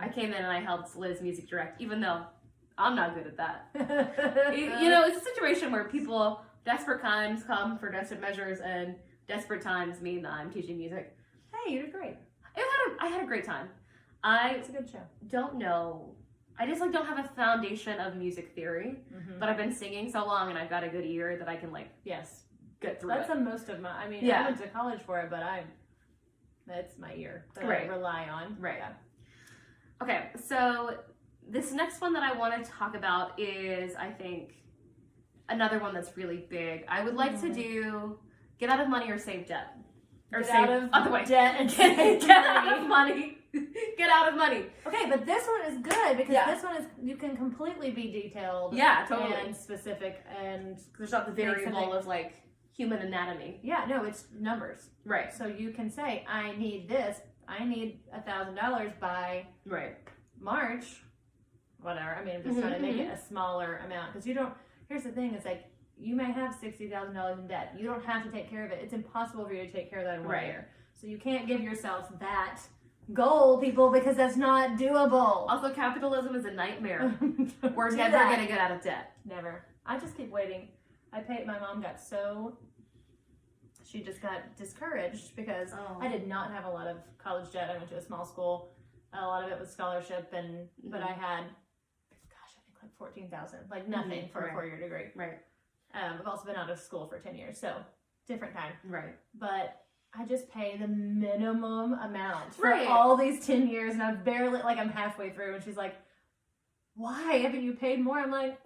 I came in and I helped Liz music direct, even though I'm not good at that. You know, it's a situation where desperate times come for desperate measures, and desperate times mean that I'm teaching music. Hey, you did great. I had a great time. It's a good show. Don't know. I just don't have a foundation of music theory, but I've been singing so long and I've got a good ear that I can get through That's it. Most of my, I went to college for it, but that's my ear that I rely on. Right. Yeah. Okay, so this next one that I want to talk about is, I think, another one that's really big. I would like to do get out of money or save debt. Or get save out of other way. debt and get out of money. Get out of money. Okay, but this one is good because this one is, you can completely be detailed. Yeah, totally. And specific, and there's not the variable of human anatomy. Yeah, no, it's numbers. Right. So you can say, I need this. I need $1,000 by March. whatever. I mean, I'm just trying to make it a smaller amount because you don't. Here's the thing: it's like you may have $60,000 in debt. You don't have to take care of it. It's impossible for you to take care of that in 1 year. So you can't give yourself that goal, people, because that's not doable. Also, capitalism is a nightmare. We're never going to get out of debt. Never. I just keep waiting. My mom she just got discouraged because I did not have a lot of college debt. I went to a small school. A lot of it was scholarship, but I had, I think like 14,000, like nothing for a 4-year degree. Right. I've also been out of school for 10 years, so different time. Right. But I just pay the minimum amount for all these 10 years, and I'm halfway through, and she's like, why haven't you paid more? I'm like,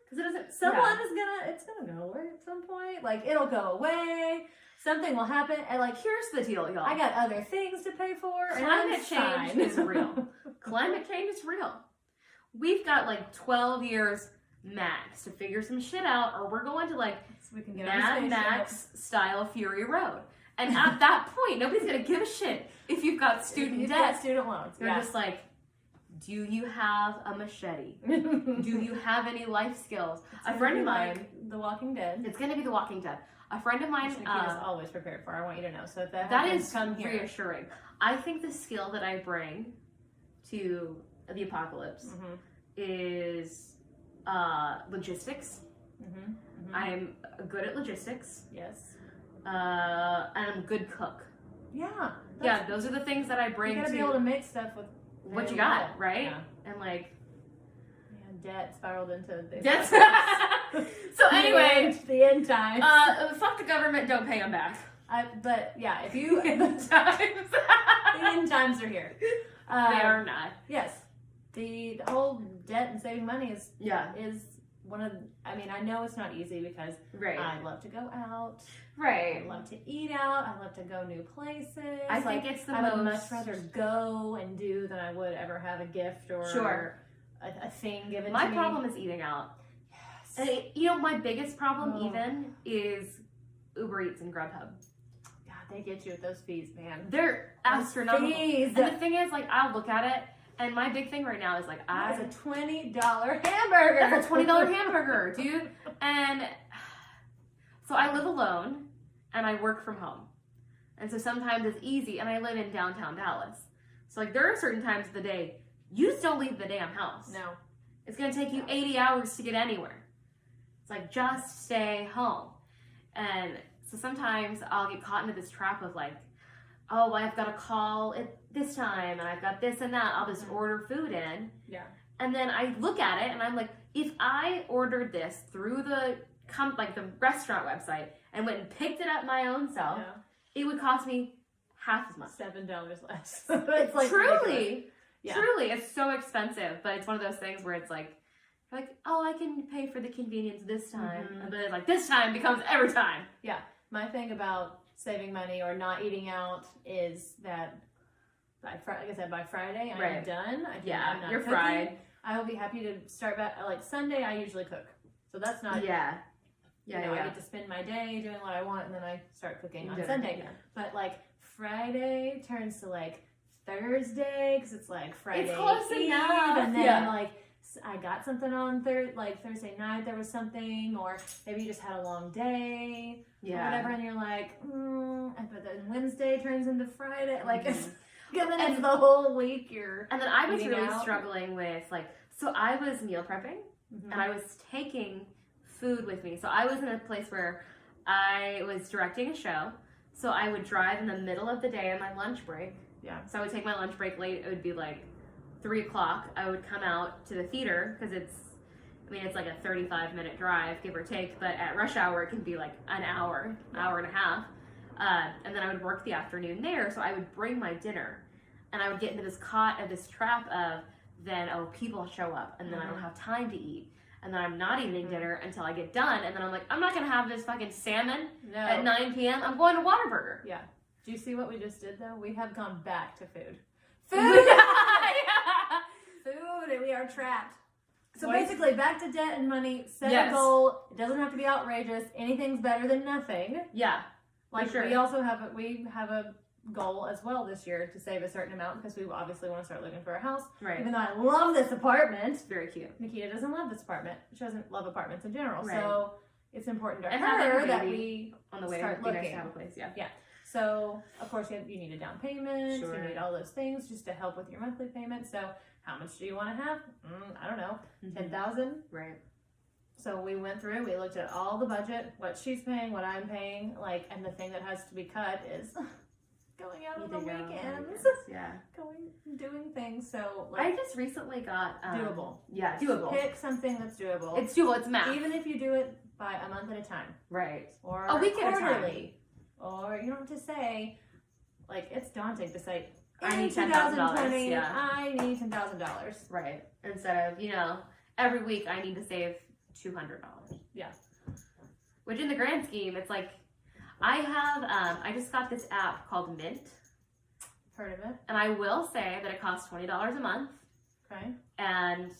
because it's gonna go away at some point. Like, it'll go away. Something will happen, and like, here's the deal, y'all. I got other things to pay for. Climate change is real. Climate change is real. We've got like 12 years max to figure some shit out, or we're going to like Mad Max style Fury Road. And at that point, nobody's gonna give a shit if you've got student debt, student loans. They're just like, do you have a machete? Do you have any life skills? A friend of mine, like The Walking Dead. It's gonna be The Walking Dead. A friend of mine, is always prepared for. I want you to know. So if that is reassuring. I think the skill that I bring to the apocalypse is logistics. I'm good at logistics. Yes. And I'm a good cook. Yeah. Those are the things that I bring. You gotta be able to mix stuff with what you got, right? Yeah. And like, debt spiraled into this. So anyway, the end times. Fuck the government. Don't pay them back. But yeah, if you the end times are here. They are not. Yes. The whole debt and saving money is one of. I mean, I know it's not easy because I love to go out. Right. I love to eat out. I love to go new places. I think it's the I would much rather go and do than I would ever have a gift or a thing given to me. My problem is eating out. Yes. And my biggest problem even is Uber Eats and Grubhub. God, they get you with those fees, man. They're astronomical. And the thing is, like, I'll look at it, and my big thing right now is like, that's a $20 hamburger. That's a $20 hamburger, dude. And so I live alone, and I work from home. And so sometimes it's easy, and I live in downtown Dallas. So, like, there are certain times of the day, you just don't leave the damn house. No. It's going to take you 80 hours to get anywhere. It's like, just stay home. And so sometimes I'll get caught into this trap of like, oh, I've got to call at this time, and I've got this and that. I'll just order food in. Yeah. And then I look at it, and I'm like, if I ordered this through the restaurant website and went and picked it up my own self, it would cost me half as much. $7 less. It's like truly, it's so expensive. But it's one of those things where it's like, oh, I can pay for the convenience this time, but it's like this time becomes every time. Yeah, my thing about saving money or not eating out is that like I said, by Friday I am done. I'm not you're cooking. fried. I will be happy to start back. Like Sunday, I usually cook, so that's not. I get to spend my day doing what I want, and then I start cooking on Sunday. Yeah. But like Friday turns to like Thursday because it's like Friday. It's close enough. And then like I got something on Thursday night. There was something, or maybe you just had a long day, or whatever, and you're like, but then Wednesday turns into Friday. Like it's the whole week. And then I was really struggling with so I was meal prepping, and I was taking food with me. So I was in a place where I was directing a show. So I would drive in the middle of the day on my lunch break. Yeah. So I would take my lunch break late. It would be like 3 o'clock. I would come out to the theater because it's like a 35-minute drive, give or take. But at rush hour, it can be like an hour, hour and a half. And then I would work the afternoon there. So I would bring my dinner, and I would get into this trap of then, people show up, and then I don't have time to eat. And then I'm not eating dinner until I get done. And then I'm like, I'm not going to have this fucking salmon at 9 p.m. I'm going to Whataburger. Yeah. Do you see what we just did, though? We have gone back to food. Food, and we are trapped. So basically, back to debt and money. Set a goal. It doesn't have to be outrageous. Anything's better than nothing. Yeah, like sure. We also have a goal as well this year to save a certain amount because we obviously want to start looking for a house. Right. Even though I love this apartment. It's very cute. Nikita doesn't love this apartment. She doesn't love apartments in general. Right. So it's important to And her having a that baby we on the way start would be nice looking. to have a place. Yeah. Yeah. So, of course, you need a down payment. Sure. You need all those things just to help with your monthly payment. So, how much do you want to have? I don't know. $10,000? Right. So, we went through, we looked at all the budget, what she's paying, what I'm paying, like, and the thing that has to be cut is going out on the weekends. Yeah. Doing things. So, I like, just recently got doable. Yeah, doable. Pick something that's doable. It's doable. It's math. Even if you do it by a month at a time. Right. Or a week at a time. quarterly. Or you don't have to say, like, it's daunting to say, I need $10,000. Yeah. I need $10,000. Right. Instead of, every week I need to save $200. Yeah. Which in the grand scheme, it's like, I just got this app called Mint. Heard of it. And I will say that it costs $20 a month. Okay. And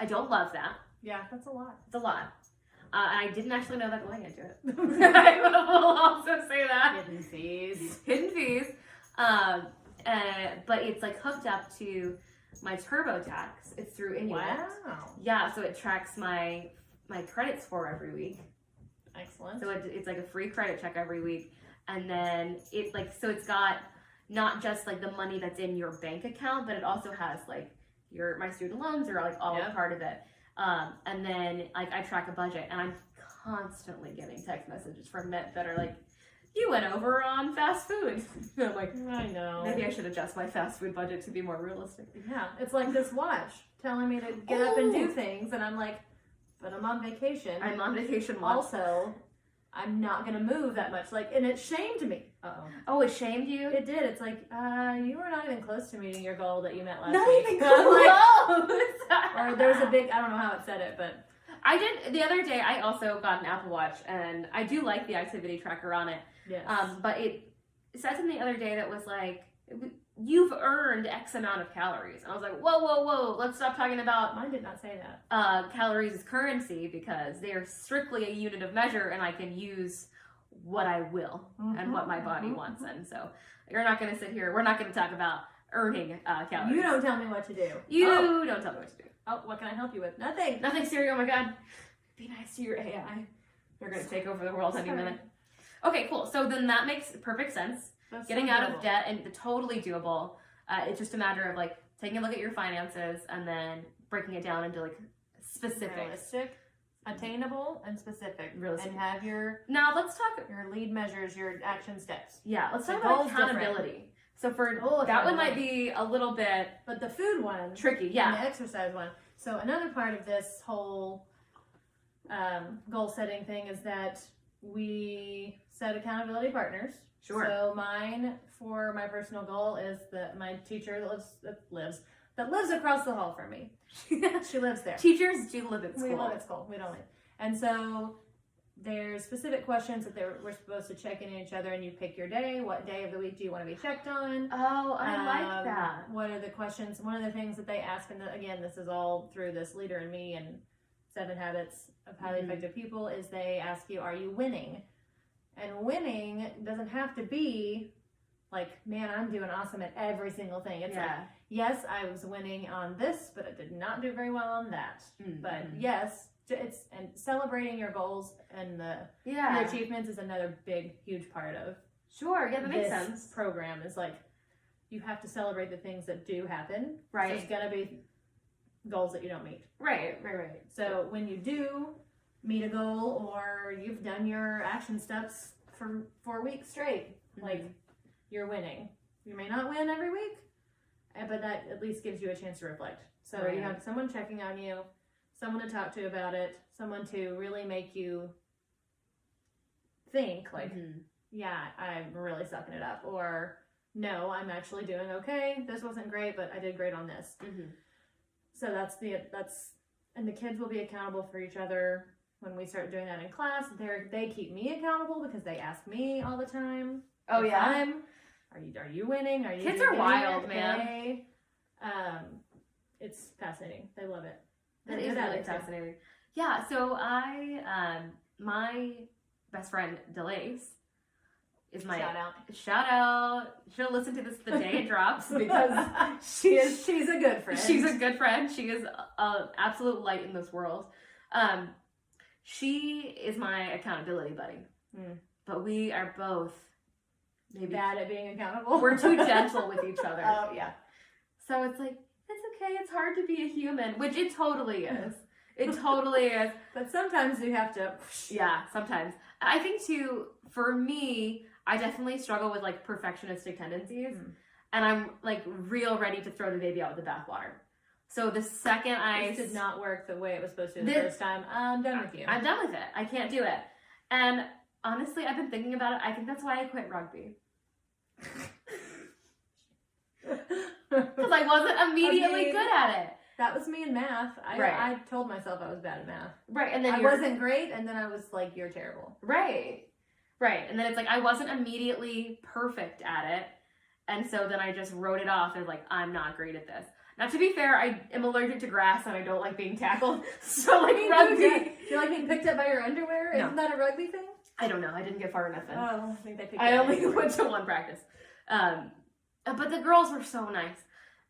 I don't love that. Yeah, that's a lot. It's a lot. And I didn't actually know that going into it. I will also say that. Hidden fees. Hidden fees. But it's like hooked up to my TurboTax. It's through Inuit. Wow. Yeah, so it tracks my credit score every week. Excellent. So it's like a free credit check every week. And then it's got not just like the money that's in your bank account, but it also has like my student loans are like all part of it. And then like I track a budget, and I'm constantly getting text messages from Mint that are like, you went over on fast food. And I'm like, I know. maybe I should adjust my fast food budget to be more realistic. Yeah, it's like this watch telling me to get up and do things, and I'm like, but I'm on vacation. I'm on vacation watch. Also, I'm not gonna move that much. Like, and it shamed me. Oh, it shamed you? It did. It's like, you were not even close to meeting your goal that you met last Not week. even close. Or there's a big, I don't know how it said it, but I did the other day. I also got an Apple Watch, and I do like the activity tracker on it. yes. But it said something the other day that was like, you've earned X amount of calories. And I was like, whoa, let's stop talking about Mine did not say that. calories as currency, because they are strictly a unit of measure, and I can use what I will and what my body wants. And so you're not going to sit here. We're not going to talk about earning calories. You don't tell me what to do. You don't tell me what to do. Oh, what can I help you with? Nothing. Nothing, Siri. Oh my God. Be nice to your AI. They're going to take over the world any Sorry. minute. Okay, cool. So then that makes perfect sense. That's Getting so out doable. of debt, and totally doable. It's just a matter of like taking a look at your finances and then breaking it down into like specifics. Realistic, attainable, and specific. Realistic. And have your Now let's talk. lead measures, your action steps. Yeah, let's The talk about goal's different. accountability. So for Oh, that one might accountability. be a little bit But the food one, tricky. and Yeah. the exercise one. So another part of this whole goal setting thing is that we set accountability partners. Sure. So mine for my personal goal is that my teacher that lives across the hall from me. She lives there. Teachers do live at school. We live at school. We don't live. And so there's specific questions that we're supposed to check in each other, and you pick your day. What day of the week do you want to be checked on? Oh, I like that. What are the questions? One of the things that they ask, and again, this is all through this Leader in Me and 7 Habits of Highly Effective People, is they ask you, are you winning? And winning doesn't have to be like, man, I'm doing awesome at every single thing. It's like, yes, I was winning on this, but I did not do very well on that. But yes, and celebrating your goals and your achievements is another big, huge part of Sure, yeah, that makes this sense. program. Is like, you have to celebrate the things that do happen. Right. So there's gonna be goals that you don't meet. Right. So when you do meet a goal, or you've done your action steps for 4 weeks straight, like, you're winning. You may not win every week, but that at least gives you a chance to reflect. So you have someone checking on you, someone to talk to about it, someone to really make you think like, yeah, I'm really sucking it up, or no, I'm actually doing okay. This wasn't great, but I did great on this. So and the kids will be accountable for each other. When we start doing that in class, they keep me accountable because they ask me all the time. Oh yeah. Are you winning? Are you? Kids are wild, man. Okay? It's fascinating. They love it. That is really fascinating. Yeah. So my best friend Delays, is my shout out. Shout out. She'll listen to this the day it drops because she's a good friend. She's a good friend. She is an absolute light in this world. She is my accountability buddy. But we are both maybe bad at being accountable. We're too gentle with each other. Oh, yeah. So it's like, it's okay. It's hard to be a human, which it totally is. It totally is. But sometimes you have to. Yeah, sometimes. I think too, for me, I definitely struggle with like perfectionistic tendencies. And I'm like real ready to throw the baby out with the bathwater. So the second This did not work the way it was supposed to the first time. I'm done with you. I'm done with it. I can't do it. And honestly, I've been thinking about it. I think that's why I quit rugby. Because I wasn't immediately good at it. That was me in math. I told myself I was bad at math. Right. And then I wasn't great, and then I was like, you're terrible. Right. Right. And then it's like, I wasn't immediately perfect at it. And so then I just wrote it off as like, I'm not great at this. Now, to be fair, I am allergic to grass and I don't like being tackled. So like rugby. Do you like being picked up by your underwear? No. Isn't that a rugby thing? I don't know. I didn't get far enough in. Oh, I think they picked I only went to one practice. But the girls were so nice.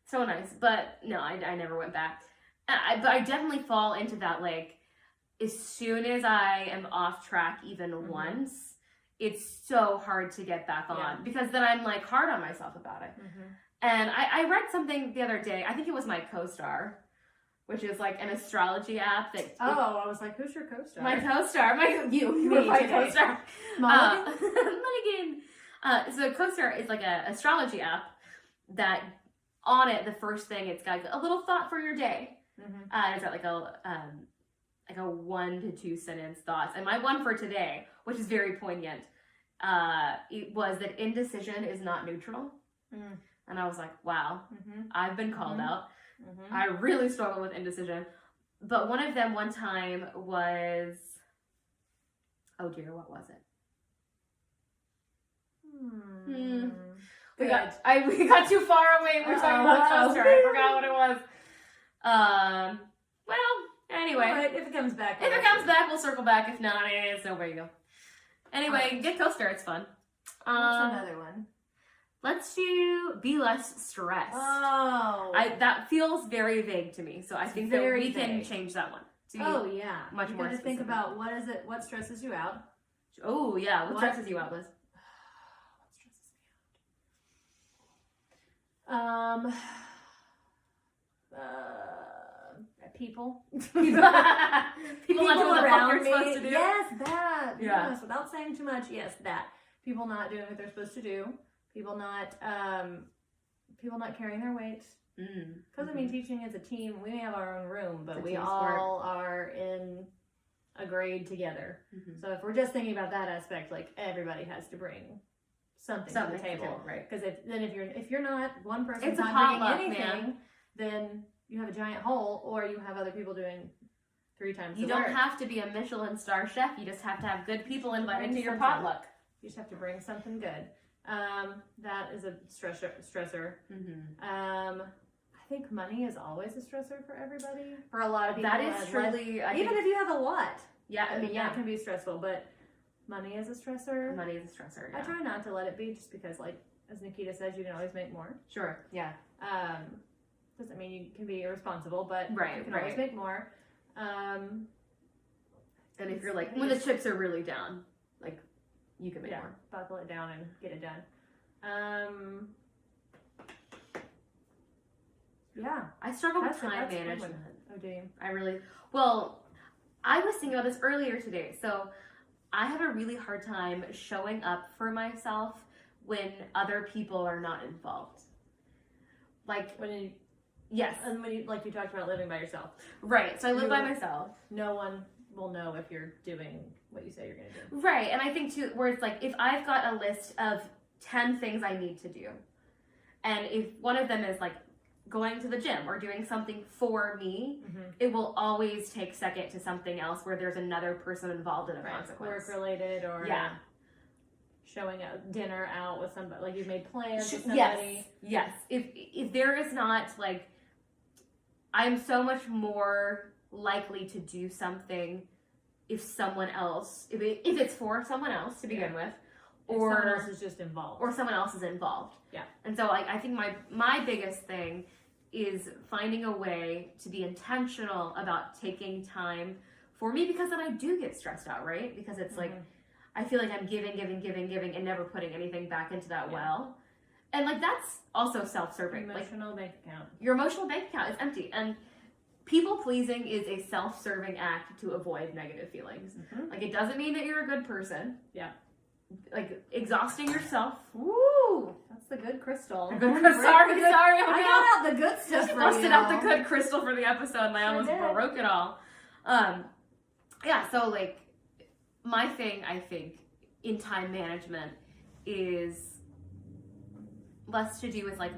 So nice. But no, I never went back. But I definitely fall into that, like, as soon as I am off track even once, it's so hard to get back on. Because then I'm, like, hard on myself about it. And I read something the other day. I think it was my co-star, which is, like, an astrology app that... I was like, who's your co-star? My co-star. You were my co-star. Mulligan. So CoStar is like a astrology app that on it, the first thing, it's got a little thought for your day. It's got like a 1 to 2 sentence thoughts. And my one for today, which is very poignant, it was that indecision is not neutral. And I was like, wow, I've been called out. I really struggle with indecision. But one of them one time was, oh dear, what was it? We got too far away. We're talking about CoStar. I forgot what it was. Well, anyway. Right, if it comes back. If it comes back, we'll circle back. If not, it's no big deal. Anyway, get CoStar. It's fun. What's another one? Let's do be less stressed. Oh. That feels very vague to me. So I think that we can change that one. Oh, yeah. Much more specific. Think about what stresses you out. Oh, yeah. What stresses you out, Liz? People. People not doing what they're supposed to do. Yes, that. Yeah. Yes, without saying too much. Yes, that. People not doing what they're supposed to do. People not carrying their weight. Because I mean, teaching as a team, we may have our own room, but we all are in a grade together. So if we're just thinking about that aspect, like everybody has to bring something to the table, right? Because if you're not one person's it's not potluck, bringing anything, man. Then you have a giant hole, or you have other people doing 3 times. You don't have to be a Michelin star chef. You just have to have good people invited to your potluck. You just have to bring something good. That is a stressor. I think money is always a stressor for everybody. For a lot of people, that is truly. Even if you have a lot. Yeah, I mean, that can be stressful, but money is a stressor. Money is a stressor. Yeah. I try not to let it be, just because, like as Nikita says, you can always make more. Sure. Yeah. Doesn't mean you can be irresponsible, but you can always make more. And if you're like, when the chips are really down, like, you can make more. Buckle it down and get it done. Yeah. I struggle with time management. Oh, do you? I was thinking about this earlier today. So I have a really hard time showing up for myself when other people are not involved. Like, yes. And when you talked about living by yourself. Right. So I live by myself. No one will know if you're doing what you say you're going to do. Right. And I think too, where it's like, if I've got a list of 10 things I need to do, and if one of them is like going to the gym or doing something for me, it will always take second to something else where there's another person involved in a consequence. Work related, or showing a dinner out with somebody, like you've made plans with somebody. Yes. If there is not, like, I'm so much more likely to do something if someone else, if it's for someone else to begin with, or someone else is just involved, or someone else is involved. Yeah. And so like I think my biggest thing is finding a way to be intentional about taking time for me, because then I do get stressed out, right? Because it's like I feel like I'm giving and never putting anything back into that well. And like that's also self-serving. Emotional bank account. Your emotional bank account is empty, and people pleasing is a self-serving act to avoid negative feelings. Like it doesn't mean that you're a good person. Yeah. Like exhausting yourself. Woo! That's the good crystal. Sorry. I got out the good stuff. She busted out the good crystal for the episode, and I almost broke it all. Yeah. So like, my thing, I think, in time management is less to do with like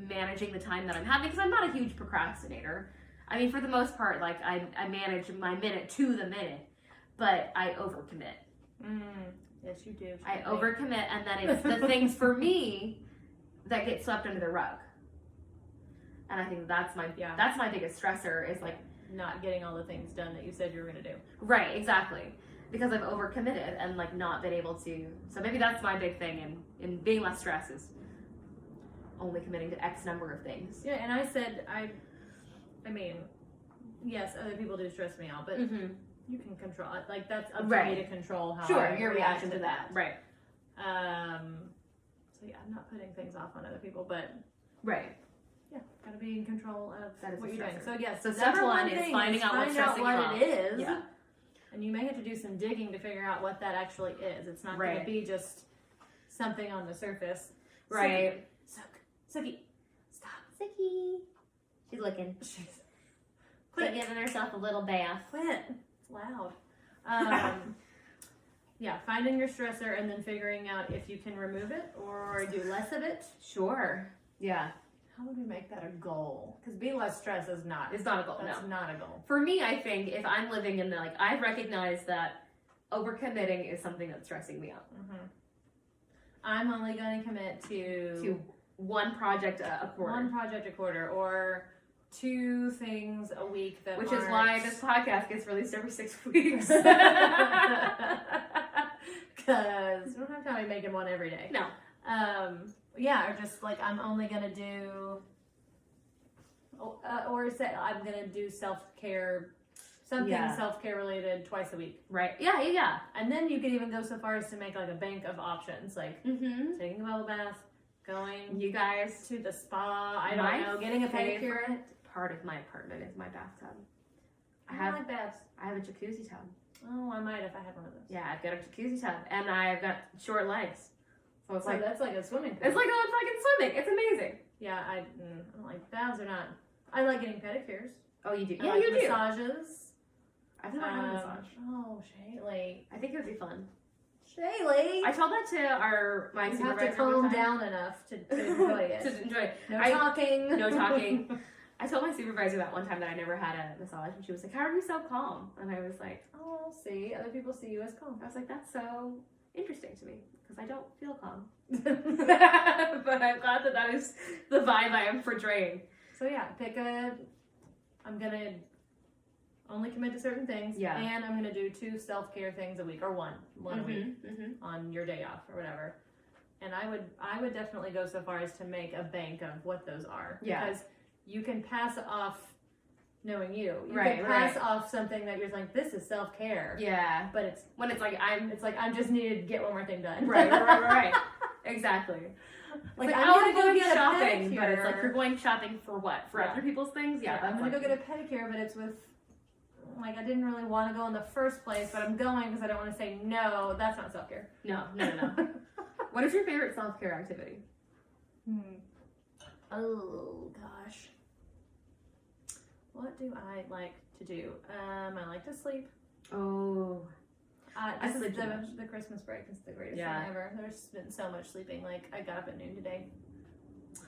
managing the time that I'm having, because I'm not a huge procrastinator. I mean, for the most part, like I manage my minute to the minute, but I overcommit. Yes, you do. I overcommit, and then it's the things for me that get swept under the rug. And I think that's my biggest stressor is like not getting all the things done that you said you were going to do. Right, exactly. Because I've overcommitted and like not been able to. So maybe that's my big thing in being less stressed is only committing to X number of things. Yeah, and I said I mean, yes, other people do stress me out, but you can control it. Like that's up to me to control how I your reaction to that. Right. So yeah, I'm not putting things off on other people, but yeah, gotta be in control of what you're doing. So yes, so step one is finding out what's stressing you out. It is. Yeah. And you may have to do some digging to figure out what that actually is. It's not going to be just something on the surface. Right. Suki. Stop. Suki. She's looking. She's giving herself a little bath. Quit. It's loud. Yeah, finding your stressor and then figuring out if you can remove it or do less of it. Sure. Yeah. How would we make that a goal? Because be less stressed is not. It's not a goal. That's not a goal. For me, I think if I'm living in the like, I've recognized that overcommitting is something that's stressing me out. I'm only going to commit to one project a quarter. One project a quarter, or 2 things a week that Which is why this podcast gets released every 6 weeks. Because we don't have time to be making one every day. No. Yeah, or just like I'm only gonna do, or say I'm gonna do self-care, something self-care related twice a week. Right. Yeah. And then you could even go so far as to make like a bank of options, like taking a bubble bath, going you guys to the spa. I don't know, getting a pedicure. Part of my apartment is my bathtub. I like baths. I have a jacuzzi tub. Oh, I might if I had one of those. Yeah, I've got a jacuzzi tub, and I've got short legs. So it's that's like a swimming pool. It's like a fucking swimming. It's amazing. Yeah, I don't like baths or not. I like getting pedicures. Oh, you do? I like massages. I've never had a massage. Oh, Shayleigh. I think it would be fun. Shayleigh. I told that to my you supervisor. have to calm down enough to enjoy it. To enjoy it. No talking. I told my supervisor that one time that I never had a massage, and she was like, "How are you so calm?" And I was like, "Oh, see, other people see you as calm." I was like, "That's so interesting to me because I don't feel calm." But I'm glad that is the vibe I am portraying. So yeah, I'm gonna only commit to certain things, and I'm gonna do 2 self-care things a week, or one a week on your day off or whatever. And I would definitely go so far as to make a bank of what those are, because you can pass off knowing you. You can pass off something that you're like, this is self-care. Yeah. But it's when it's like I'm just needed to get one more thing done. Right. Exactly. Like I'm gonna go get shopping, pedicure. but it's like you're going shopping for what? For other people's things? Yeah. I'm gonna go get a pedicure, but it's with like I didn't really want to go in the first place, but I'm going because I don't want to say no. That's not self-care. No. What is your favorite self-care activity? Oh gosh. What do I like to do? I like to sleep. Oh. This is the Christmas break is the greatest thing ever. There's been so much sleeping. Like I got up at noon today.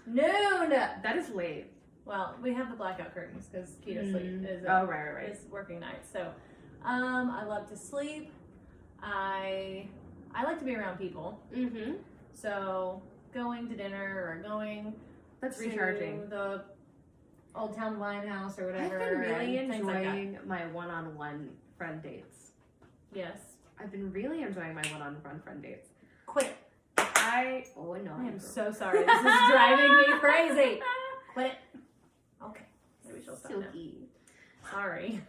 Noon! That is late. Well, we have the blackout curtains because Keto sleep is is working nights. So I love to sleep. I like to be around people. So going to dinner or going That's to recharging. the Old Town Wine House or whatever. I've been really enjoying like my one-on-one friend dates. Yes. I've been really enjoying my one-on-one friend dates. Quit. I am so sorry. This is driving me crazy. Quit it. Okay. Maybe she'll stop now. Silky. Sorry.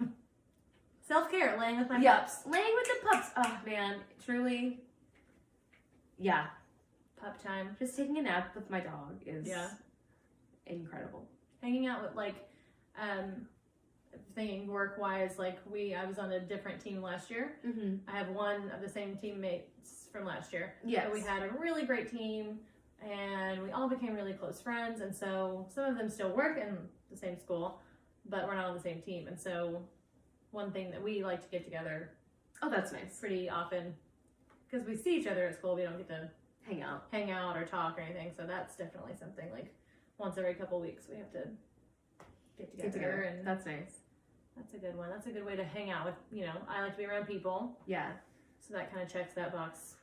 Self-care, laying with my Yeah, pups. laying with the pups. Oh man, truly. Yeah, Pup time. just taking a nap with my dog is incredible. Hanging out with thinking work-wise, I was on a different team last year. Mm-hmm. I have one of the same teammates from last year. Yes. So we had a really great team, and we all became really close friends. And so some of them still work in the same school, but we're not on the same team. And so one thing that we like to get together. Oh, that's nice. Pretty often, because we see each other at school, we don't get to hang out or talk or anything. So that's definitely something once every couple weeks we have to get together. And that's nice. That's a good one. That's a good way to hang out with, I like to be around people. Yeah. So that kind of checks that box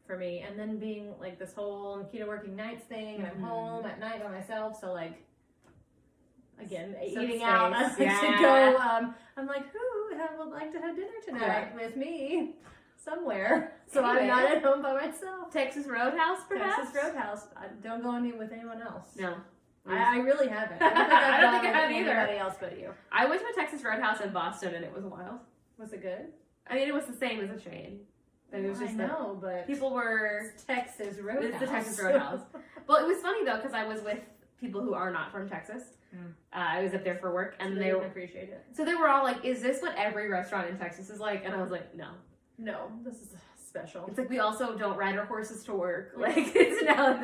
for me. And then being this whole keto working nights thing, and I'm home at night by myself. So again, eating out. I like to go. I'm like, who would like to have dinner tonight with me somewhere? So I'm not at home by myself. Texas Roadhouse, perhaps? Texas Roadhouse. I don't go with anyone else. No. I really haven't. I don't think I have either. Anybody else but you. I went to a Texas Roadhouse in Boston and it was wild. Was it good? I mean, it was the same as a chain. It was just but people were... It's Texas Roadhouse. It's the Texas Roadhouse. Well, it was funny though, because I was with people who are not from Texas. I was up there for work and they didn't appreciate it. So they were all like, is this what every restaurant in Texas is like? And I was like, no. No, this is special. It's like we also don't ride our horses to work. It's not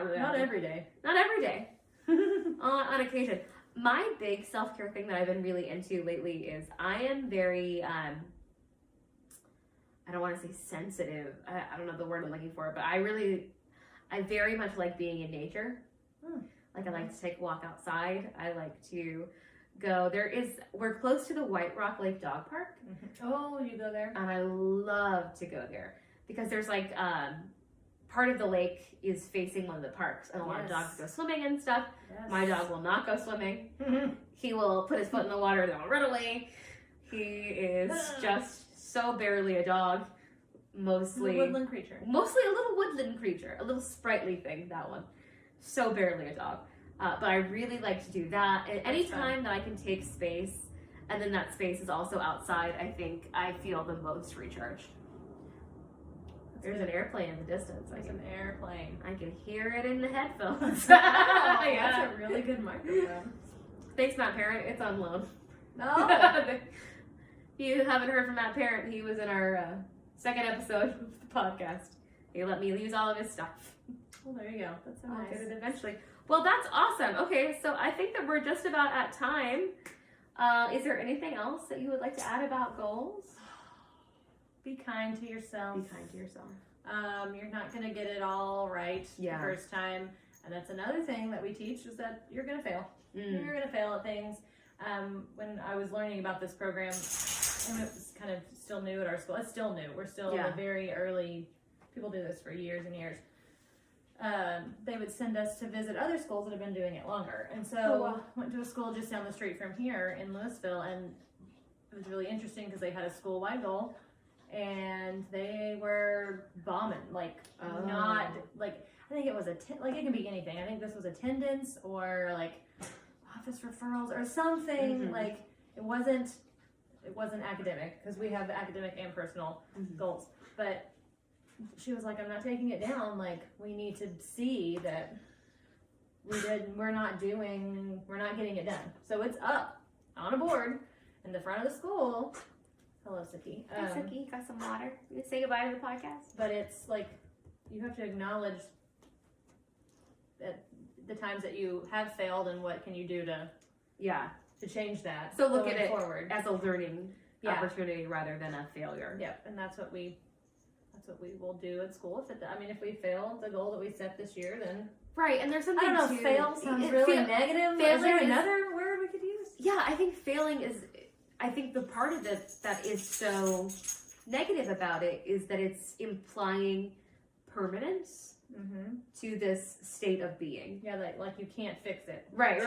really not every day. Not every day. On occasion. My big self-care thing that I've been really into lately is I am very I don't want to say sensitive. I don't know the word I'm looking for, but I very much like being in nature. I like to take a walk outside. I like to go. We're close to the White Rock Lake Dog Park. Oh, you go there? And I love to go there because there's part of the lake is facing one of the parks, and a lot of dogs go swimming and stuff. Yes. My dog will not go swimming. He will put his foot in the water and then run away. He is just so barely a dog. Mostly a woodland creature. Mostly a little woodland creature. A little sprightly thing, that one. So barely a dog. But I really like to do that. And anytime that I can take space, and then that space is also outside, I think I feel the most recharged. There's an airplane in the distance. There's an airplane. I can hear it in the headphones. That's a really good microphone. Thanks, Matt Parent. It's on loan. No. If you haven't heard from Matt Parent, he was in our second episode of the podcast. He let me use all of his stuff. Well, there you go. That's so I'll nice. get it eventually. Well, that's awesome. Okay, so I think that we're just about at time. Is there anything else that you would like to add about goals? Be kind to yourself. Be kind to yourself. You're not going to get it all right the first time. And that's another thing that we teach is that you're going to fail. You're going to fail at things. When I was learning about this program, and it was kind of still new at our school. It's still new. We're still in the very early, people do this for years and years. They would send us to visit other schools that have been doing it longer. And so went to a school just down the street from here in Louisville, and it was really interesting because they had a school-wide goal. And they were bombing, not I think it was it can be anything. I think this was attendance or office referrals or something. It wasn't academic because we have academic and personal goals. But she was like, I'm not taking it down. We need to see that we're not getting it done. So it's up on a board in the front of the school. Hello, Suki. Hi, Suki. Got some water? You say goodbye to the podcast? But it's you have to acknowledge that the times that you have failed and what can you do to change that. So look at it forward as a learning opportunity rather than a failure. Yep, and that's what we will do at school. If we fail the goal that we set this year, then right. And there's something I don't know. Fail sounds really negative. Is there another word we could use? Yeah, I think failing is. I think the part of it that is so negative about it is that it's implying permanence to this state of being. Yeah, like you can't fix it. Right.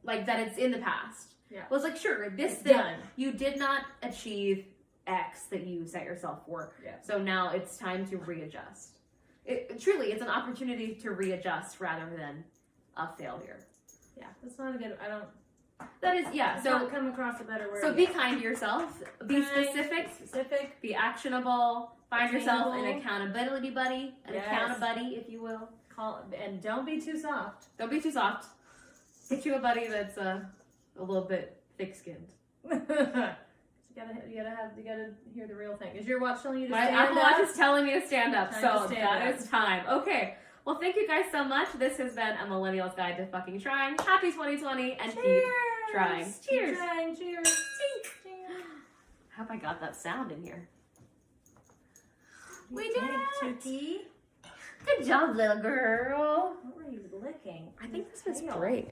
Like that it's in the past. Yeah. Well, it's sure, this it's thing, done. You did not achieve X that you set yourself for. Yeah. So now it's time to readjust. truly, it's an opportunity to readjust rather than a failure. Yeah, that's not a good. I don't. That is, yeah. I've So not come across a better word. So be kind to yourself. Be Kind, specific. Be actionable. Find yourself an Attainable. accountability buddy, an Yes. account buddy, if you will. And don't be too soft. Don't be too soft. Get you a buddy that's a little bit thick-skinned. You gotta hear the real thing. Is your watch telling you to My stand Apple up? Watch is telling me to stand up, Time so to stand that up. is time. Okay. Well, thank you guys so much. This has been a Millennial's Guide to Fucking Trying. Happy 2020 and keep trying. Keep Cheers. trying. Cheers. Cheers. I hope I got that sound in here. We did it. Tookie. Good job, little girl. What were you licking? I think Your this was tail. great.